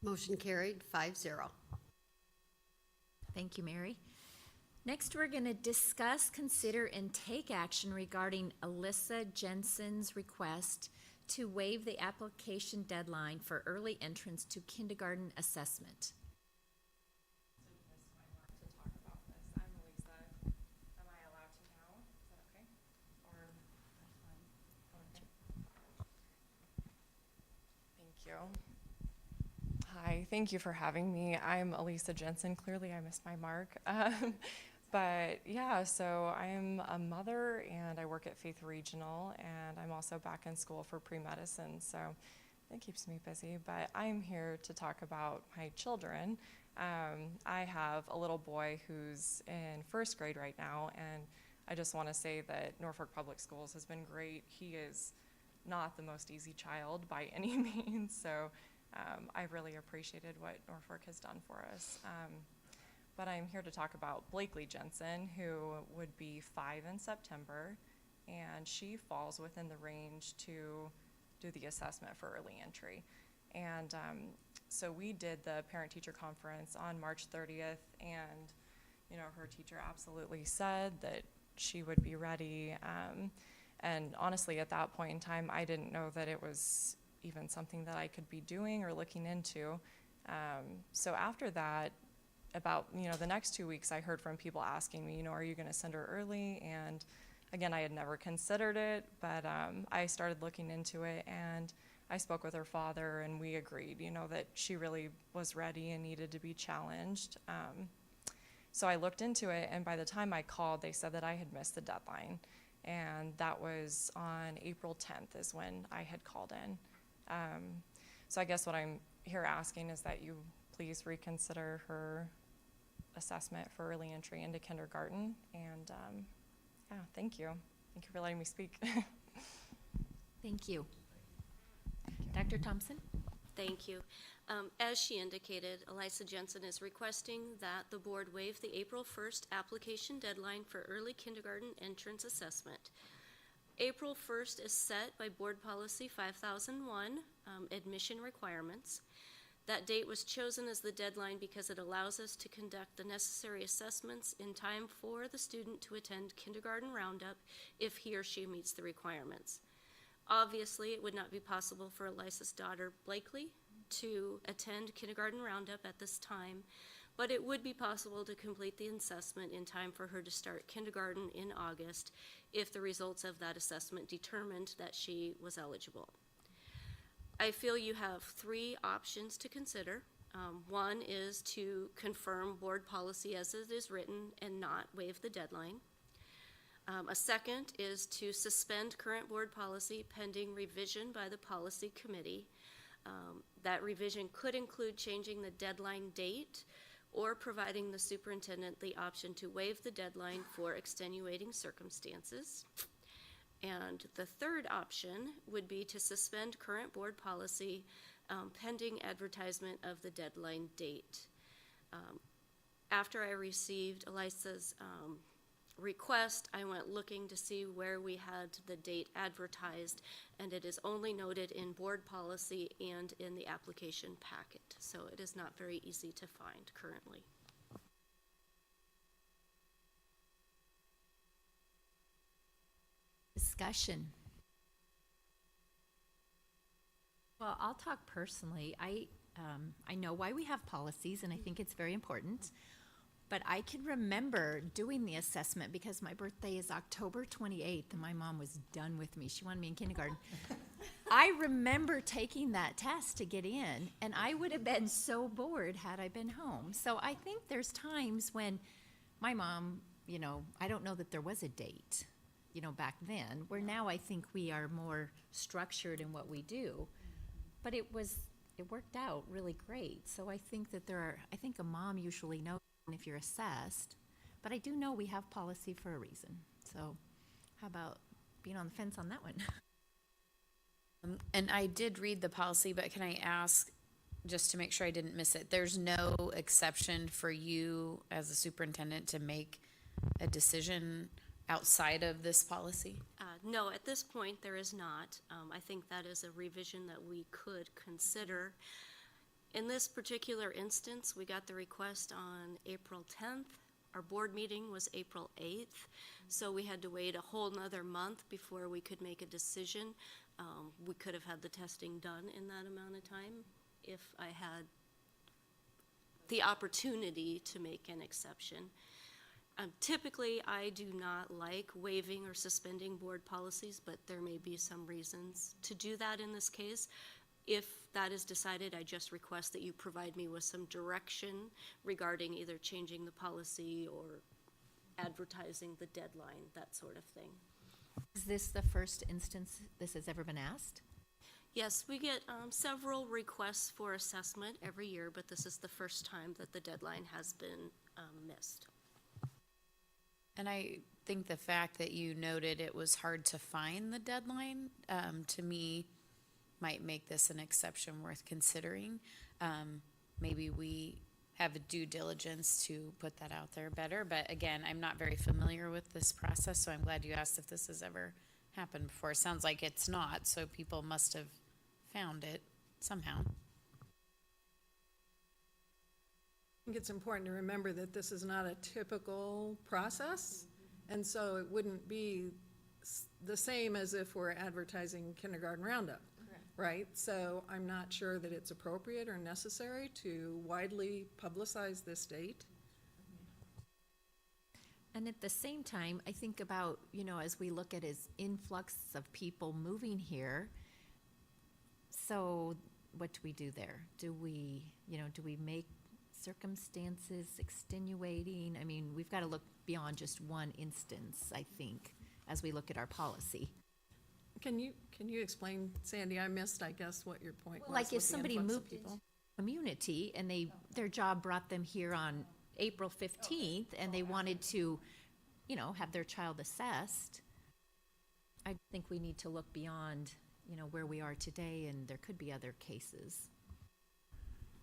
Motion carried, 5-0. Thank you, Mary. Next, we're going to discuss, consider, and take action regarding Alyssa Jensen's request to waive the application deadline for early entrance to kindergarten assessment. Thank you. Hi, thank you for having me. I'm Elisa Jensen. Clearly, I missed my mark. But yeah, so I'm a mother and I work at Faith Regional, and I'm also back in school for pre-medicine, so that keeps me busy. But I'm here to talk about my children. I have a little boy who's in first grade right now, and I just want to say that Norfolk Public Schools has been great. He is not the most easy child by any means, so I really appreciated what Norfolk has done for us. But I'm here to talk about Blakely Jensen, who would be 5 in September, and she falls within the range to do the assessment for early entry. And so we did the parent-teacher conference on March 30th, and you know, her teacher absolutely said that she would be ready. And honestly, at that point in time, I didn't know that it was even something that I could be doing or looking into. So after that, about, you know, the next 2 weeks, I heard from people asking me, you know, are you going to send her early? And again, I had never considered it, but I started looking into it, and I spoke with her father, and we agreed, you know, that she really was ready and needed to be challenged. So I looked into it, and by the time I called, they said that I had missed the deadline. And that was on April 10th is when I had called in. So I guess what I'm here asking is that you please reconsider her assessment for early entry into kindergarten. And yeah, thank you. Thank you for letting me speak. Thank you. Dr. Thompson? Thank you. As she indicated, Elisa Jensen is requesting that the board waive the April 1st application deadline for early kindergarten entrance assessment. April 1st is set by Board Policy 5001, admission requirements. That date was chosen as the deadline because it allows us to conduct the necessary assessments in time for the student to attend kindergarten roundup if he or she meets the requirements. Obviously, it would not be possible for Elisa's daughter, Blakely, to attend kindergarten roundup at this time, but it would be possible to complete the assessment in time for her to start kindergarten in August if the results of that assessment determined that she was eligible. I feel you have 3 options to consider. One is to confirm board policy as it is written and not waive the deadline. A second is to suspend current board policy pending revision by the policy committee. That revision could include changing the deadline date or providing the superintendent the option to waive the deadline for extenuating circumstances. And the third option would be to suspend current board policy pending advertisement of the deadline date. After I received Elisa's request, I went looking to see where we had the date advertised, and it is only noted in board policy and in the application packet, so it is not very easy to find currently. Discussion. Well, I'll talk personally. I know why we have policies, and I think it's very important. But I can remember doing the assessment because my birthday is October 28th, and my mom was done with me. She wanted me in kindergarten. I remember taking that test to get in, and I would have been so bored had I been home. So I think there's times when my mom, I don't know that there was a date, back then, where now I think we are more structured in what we do. But it worked out really great. So I think that I think a mom usually knows if you're assessed, but I do know we have policy for a reason. So how about being on the fence on that one? And I did read the policy, but can I ask, just to make sure I didn't miss it, there's no exception for you as a superintendent to make a decision outside of this policy? No, at this point, there is not. I think that is a revision that we could consider. In this particular instance, we got the request on April 10th. Our board meeting was April 8th, so we had to wait a whole nother month before we could make a decision. We could have had the testing done in that amount of time if I had the opportunity to make an exception. Typically, I do not like waiving or suspending board policies, but there may be some reasons to do that in this case. If that is decided, I just request that you provide me with some direction regarding either changing the policy or advertising the deadline, that sort of thing. Is this the first instance this has ever been asked? Yes, we get several requests for assessment every year, but this is the first time that the deadline has been missed. And I think the fact that you noted it was hard to find the deadline, to me, might make this an exception worth considering. Maybe we have a due diligence to put that out there better. But again, I'm not very familiar with this process, so I'm glad you asked if this has ever happened before. It sounds like it's not, so people must have found it somehow. I think it's important to remember that this is not a typical process, and so it wouldn't be the same as if we're advertising kindergarten roundup, right? So I'm not sure that it's appropriate or necessary to widely publicize this date. And at the same time, I think about, as we look at his influx of people moving here, so what do we do there? Do we make circumstances extenuating? I mean, we've got to look beyond just one instance, I think, as we look at our policy. Can you explain, Sandy? I missed, I guess, what your point was. Like if with the somebody influx of moved into people. a community and their job brought them here on April 15th and they wanted to, have their child assessed, I think we need to look beyond, where we are today, and there could be other cases.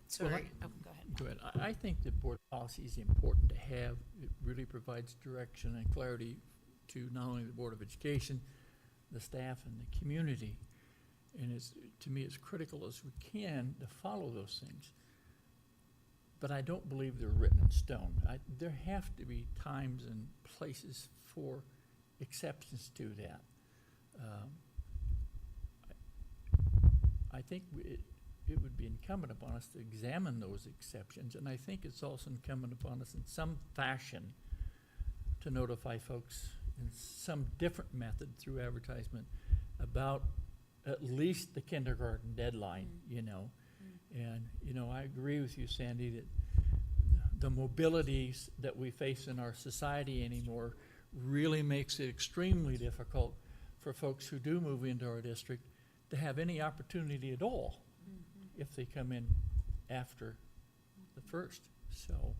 Sorry. Well, go ahead. Go ahead. I think that board policy is important to have. It really provides direction and clarity to not only the Board of Education, the staff, and the community. And it's, to me, as critical as we can to follow those things. But I don't believe they're written in stone. There have to be times and places for exceptions to that. I think it would be incumbent upon us to examine those exceptions, and I think it's also incumbent upon us in some fashion to notify folks in some different method through advertisement about at least the kindergarten deadline, And, I agree with you, Sandy, that the mobilities that we face in our society anymore really makes it extremely difficult for folks who do move into our district to have any opportunity at all if they come in after the first. So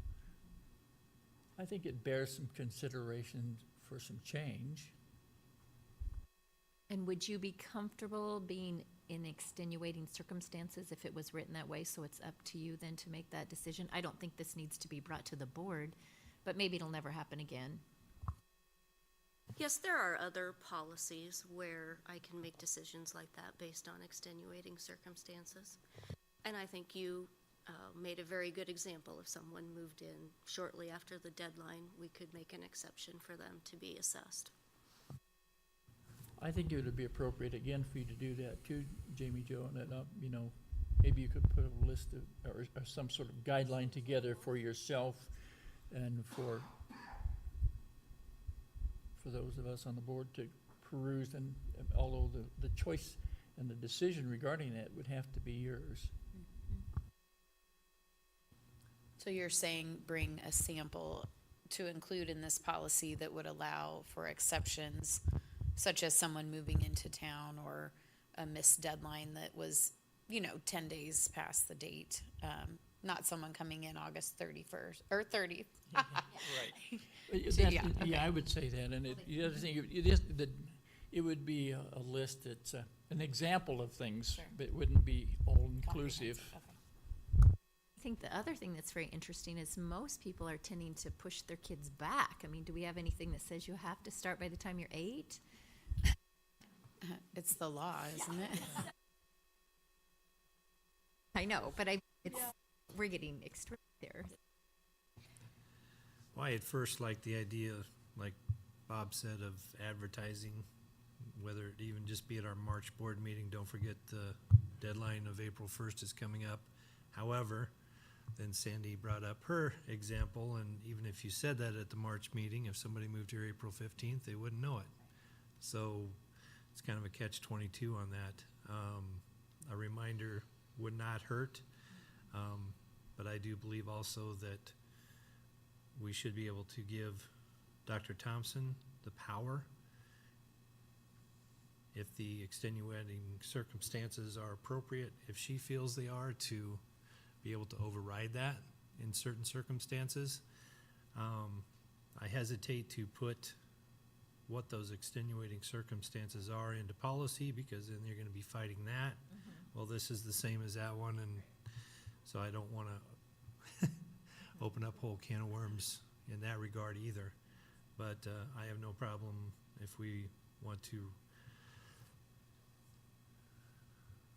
I think it bears some consideration for some change. And would you be comfortable being in extenuating circumstances if it was written that way? So it's up to you then to make that decision. I don't think this needs to be brought to the board, but maybe it'll never happen again. Yes, there are other policies where I can make decisions like that based on extenuating circumstances. And I think you made a very good example. If someone moved in shortly after the deadline, we could make an exception for them to be assessed. I think it would be appropriate again for you to do that too, Jamie Jo, and that, you know, maybe you could put a list of, or some sort of guideline together for yourself and for those of us on the board to peruse, and although the choice and the decision regarding that would have to be yours. So you're saying bring a sample to include in this policy that would allow for exceptions, such as someone moving into town or a missed deadline that was, you know, 10 days past the date. Not someone coming in August 31st or 30th. Right. Yeah, okay. Yeah, I would say that, and the other thing, it would be a list that's an example of things, Sure. but it wouldn't be all inclusive. I think the other thing that's very interesting is most people are tending to push their kids back. I mean, do we have anything that says you have to start by the time you're 8? It's the law, isn't it? I know, but we're getting extreme there. Well, I at first liked the idea, like Bob said, of advertising, whether it even just be at our March board meeting. Don't forget the deadline of April 1st is coming up. However, then Sandy brought up her example, and even if you said that at the March meeting, if somebody moved here April 15th, they wouldn't know it. So it's kind of a catch-22 on that. A reminder would not hurt, but I do believe also that we should be able to give Dr. Thompson the power, if the extenuating circumstances are appropriate, if she feels they are, to be able to override that in certain circumstances. I hesitate to put what those extenuating circumstances are into policy, because then you're going to be fighting that. Well, this is the same as that one, and so I don't want to open up a whole can of worms in that regard either. But I have no problem if we want to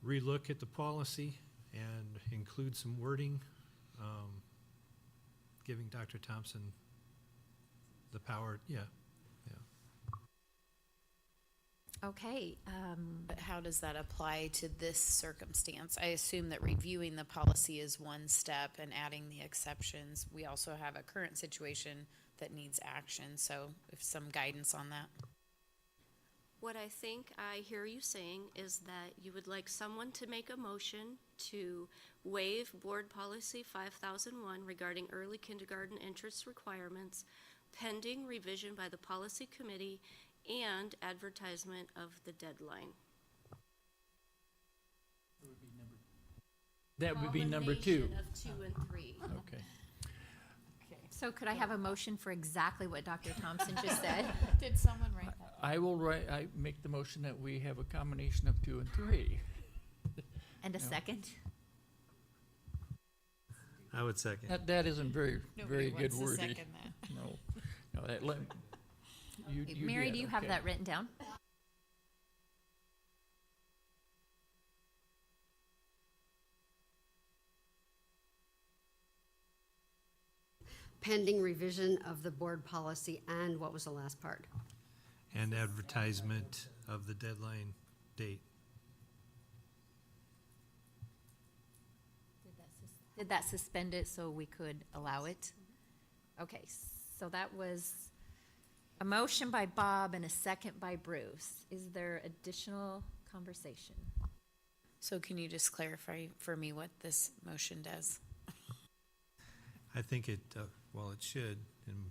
relook at the policy and include some wording, giving Dr. Thompson the power. Yeah. Okay. But how does that apply to this circumstance? I assume that reviewing the policy is one step and adding the exceptions. We also have a current situation that needs action, so if some guidance on that. What I think I hear you saying is that you would like someone to make a motion to waive Board Policy 5001 regarding early kindergarten entrance requirements pending revision by the Policy Committee and advertisement of the deadline. That would be number 2. Combination of 2 and 3. Okay. So could I have a motion for exactly what Dr. Thompson just said? Did someone write that? I make the motion that we have a combination of 2 and 3. And a No. second? I would second. That isn't very Nobody good wants to wording. second that. No, you Mary, did, do you have okay. that written down? Pending revision of the board policy, and what was the last part? And advertisement of the deadline date. Did that suspend it so we could allow it? Okay, so that was a motion by Bob and a second by Bruce. Is there additional conversation? So can you just clarify for me what this motion does? I think it, well, it should, in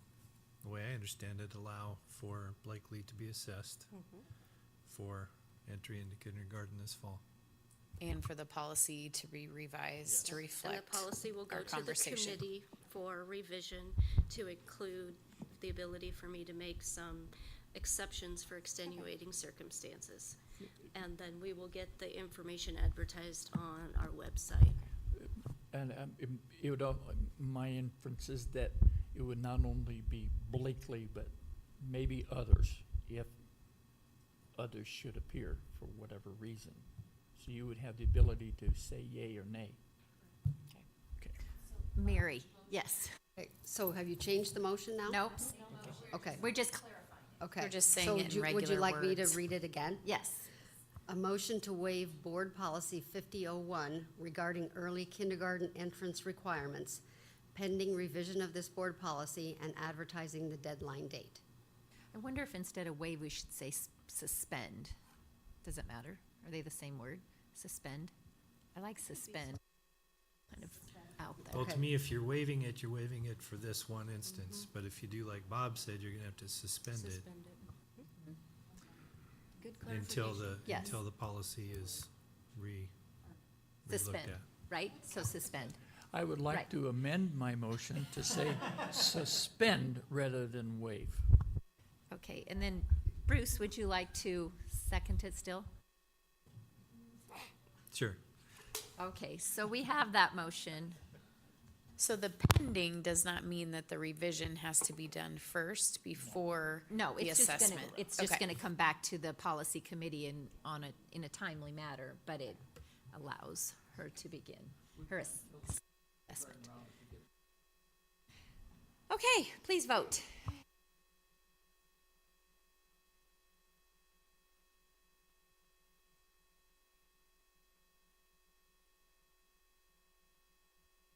the way I understand it, allow for Blakely to be assessed for entry into kindergarten this fall. And for the policy to be revised to And reflect the policy will go our to the conversation. committee for revision to include the ability for me to make some exceptions for extenuating circumstances. And then we will get the information advertised on our website. And it would, my inference is that it would not only be Blakely, but maybe others if others should appear for whatever reason. So you would have the ability to say yay or nay. Mary, yes. Okay, so have you changed the motion now? Nope. Okay. We're just clarifying. Okay. We're just saying So it in would you regular like me to words. read it again? Yes. A motion to waive Board Policy 5001 regarding early kindergarten entrance requirements, pending revision of this board policy and advertising the deadline date. I wonder if instead of waive, we should say suspend. Does it matter? Are they the same word? Suspend? I like suspend. Kind of out there. Well, to me, if you're waiving it for this one instance, but if you do like Bob said, you're gonna have to suspend it Good until Yes. the policy is relooked Suspend, at. right? So suspend. I would like Right. to amend my motion to say suspend rather than waive. Okay, and then Bruce, would you like to second it still? Sure. Okay, so we have that motion. So the pending does not mean that the revision has to be done first before No, the it's just gonna, assessment. it's just Okay. gonna come back to the policy committee in a timely manner, but it allows her to begin her assessment. Okay, please vote.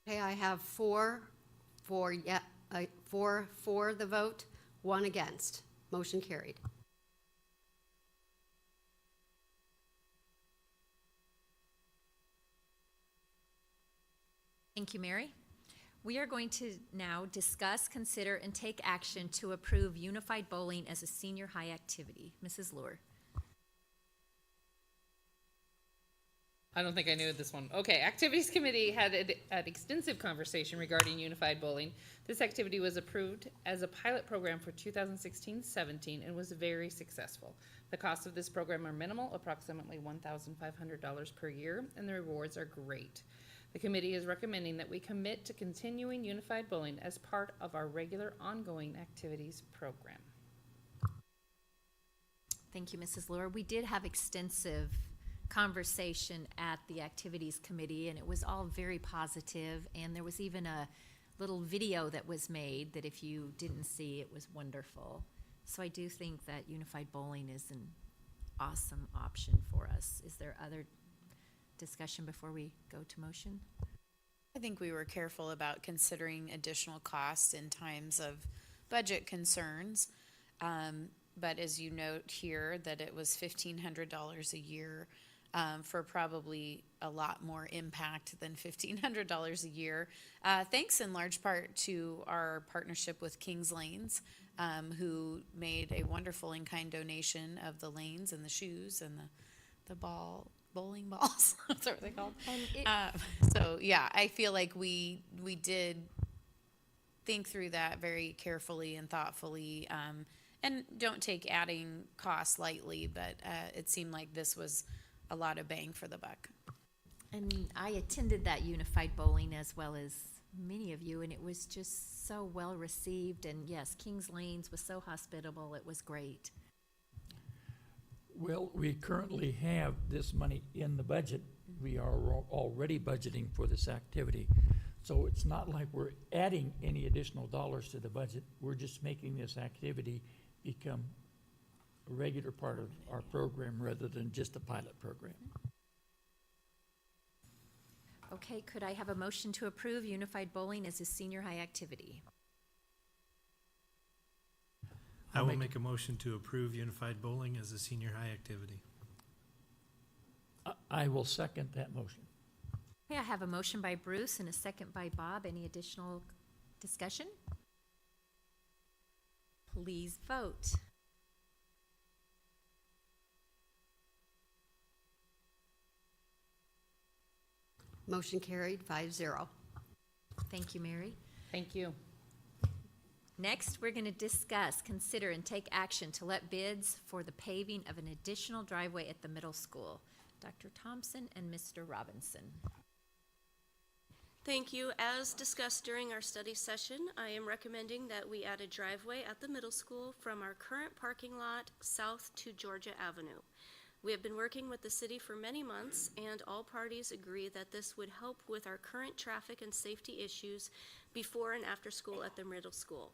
Okay, I have four for the vote, one against. Motion carried. Thank you, Mary. We are going to now discuss, consider, and take action to approve unified bowling as a senior high activity. Mrs. Lure. I don't think I knew this one. Okay, Activities Committee had an extensive conversation regarding unified bowling. This activity was approved as a pilot program for 2016-17 and was very successful. The costs of this program are minimal, approximately $1,500 per year, and the rewards are great. The committee is recommending that we commit to continuing unified bowling as part of our regular ongoing activities program. Thank you, Mrs. Lure. We did have extensive conversation at the Activities Committee, and it was all very positive, and there was even a little video that was made that if you didn't see, it was wonderful. So I do think that unified bowling is an awesome option for us. Is there other discussion before we go to motion? I think we were careful about considering additional costs in times of budget concerns. But as you note here, that it was $1,500 a year for probably a lot more impact than $1,500 a year. Thanks in large part to our partnership with King's Lanes, who made a wonderful in-kind donation of the lanes and the shoes and the bowling balls. That's what they're called. So yeah, I feel like we did think through that very carefully and thoughtfully, and don't take adding costs lightly, but it seemed like this was a lot of bang for the buck. And I attended that unified bowling as well as many of you, and it was just so well received. And yes, King's Lanes was so hospitable. It was great. Well, we currently have this money in the budget. We are already budgeting for this activity. So it's not like we're adding any additional dollars to the budget. We're just making this activity become a regular part of our program rather than just a pilot program. Okay, could I have a motion to approve unified bowling as a senior high activity? I will make a motion to approve unified bowling as a senior high activity. I will second that motion. Okay, I have a motion by Bruce and a second by Bob. Any additional discussion? Please vote. Motion carried 5-0. Thank you, Mary. Thank you. Next, we're going to discuss, consider, and take action to let bids for the paving of an additional driveway at the middle school. Dr. Thompson and Mr. Robinson. Thank you. As discussed during our study session, I am recommending that we add a driveway at the middle school from our current parking lot south to Georgia Avenue. We have been working with the city for many months, and all parties agree that this would help with our current traffic and safety issues before and after school at the middle school.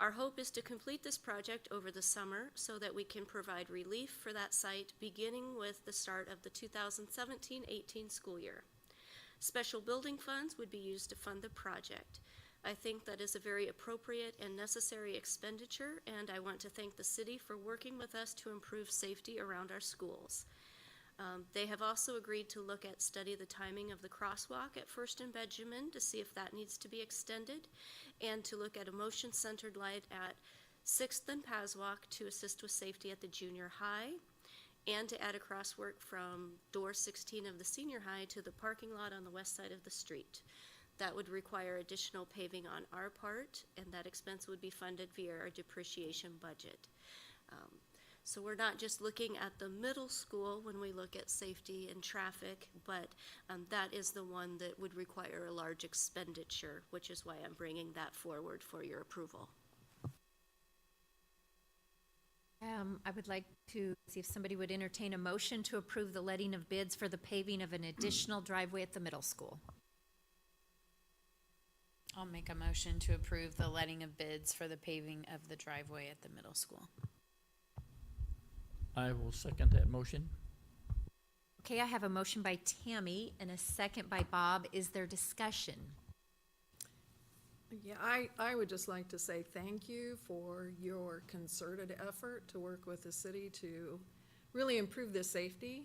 Our hope is to complete this project over the summer so that we can provide relief for that site beginning with the start of the 2017-18 school year. Special building funds would be used to fund the project. I think that is a very appropriate and necessary expenditure, and I want to thank the city for working with us to improve safety around our schools. They have also agreed to study the timing of the crosswalk at First and Benjamin to see if that needs to be extended, and to look at a motion-centered light at 6th and Paswalk to assist with safety at the junior high, and to add a crosswalk from door 16 of the senior high to the parking lot on the west side of the street. That would require additional paving on our part, and that expense would be funded via our depreciation budget. So we're not just looking at the middle school when we look at safety and traffic, but that is the one that would require a large expenditure, which is why I'm bringing that forward for your approval. I would like to see if somebody would entertain a motion to approve the letting of bids for the paving of an additional driveway at the middle school. I'll make a motion to approve the letting of bids for the paving of the driveway at the middle school. I will second that motion. Okay, I have a motion by Tammy and a second by Bob. Is there discussion? Yeah, I would just like to say thank you for your concerted effort to work with the city to really improve the safety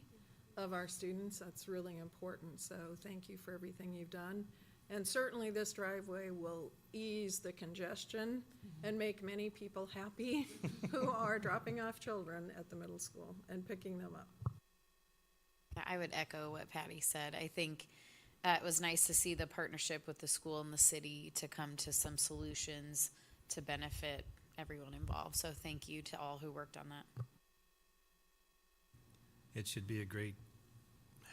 of our students. That's really important, so thank you for everything you've done. And certainly this driveway will ease the congestion and make many people happy who are dropping off children at the middle school and picking them up. I would echo what Patty said. I think it was nice to see the partnership with the school and the city to come to some solutions to benefit everyone involved. So thank you to all who worked on that. It should be a great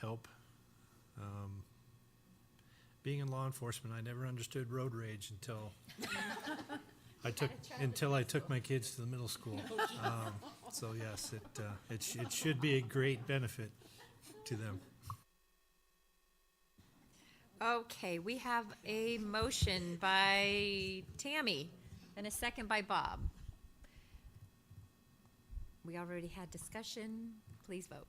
help. Being in law enforcement, I never understood road rage until I took my kids to the middle school. So yes, it should be a great benefit to them. Okay, we have a motion by Tammy and a second by Bob. We already had discussion. Please vote.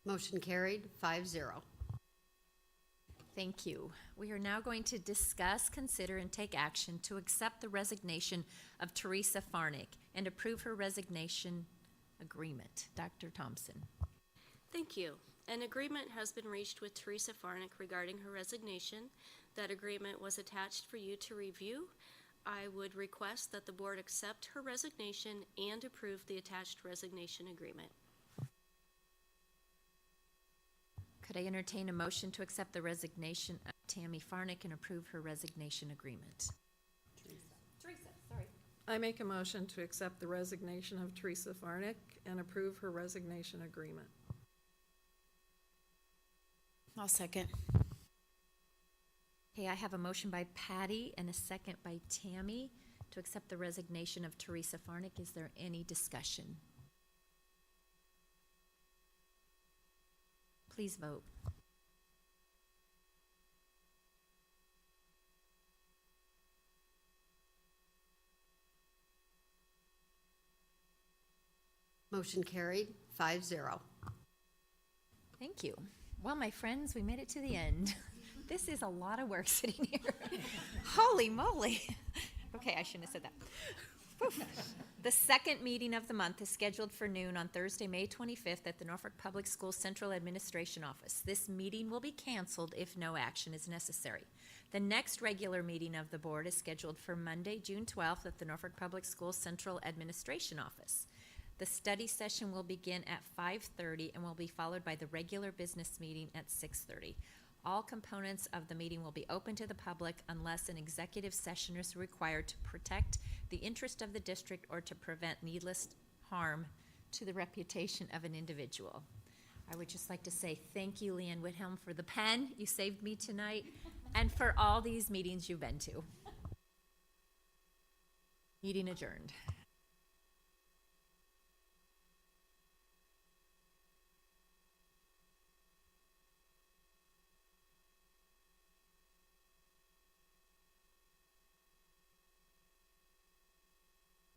Motion carried, 5-0. Thank you. We are now going to discuss, consider, and take action to accept the resignation of Teresa Farnick and approve her resignation agreement. Dr. Thompson. Thank you. An agreement has been reached with Teresa Farnick regarding her resignation. That agreement was attached for you to review. I would request that the board accept her resignation and approve the attached resignation agreement. Could I entertain a motion to accept the resignation of Tammy Farnick and approve her resignation agreement? Teresa, sorry. I make a motion to accept the resignation of Teresa Farnick and approve her resignation agreement. I'll second. Okay, I have a motion by Patty and a second by Tammy to accept the resignation of Teresa Farnick. Is there any discussion? Please vote. Motion carried, 5-0. Thank you. Well, my friends, we made it to the end. This is a lot of work sitting here. Holy moly. Okay, I shouldn't have said that. Whew. The second meeting of the month is scheduled for noon on Thursday, May 25th at the Norfolk Public Schools Central Administration Office. This meeting will be canceled if no action is necessary. The next regular meeting of the board is scheduled for Monday, June 12th at the Norfolk Public Schools Central Administration Office. The study session will begin at 5:30 and will be followed by the regular business meeting at 6:30. All components of the meeting will be open to the public unless an executive session is required to protect the interest of the district or to prevent needless harm to the reputation of an individual. I would just like to say thank you, Leanne Whithelm, for the pen. You saved me tonight, and for all these meetings you've been to. Meeting adjourned.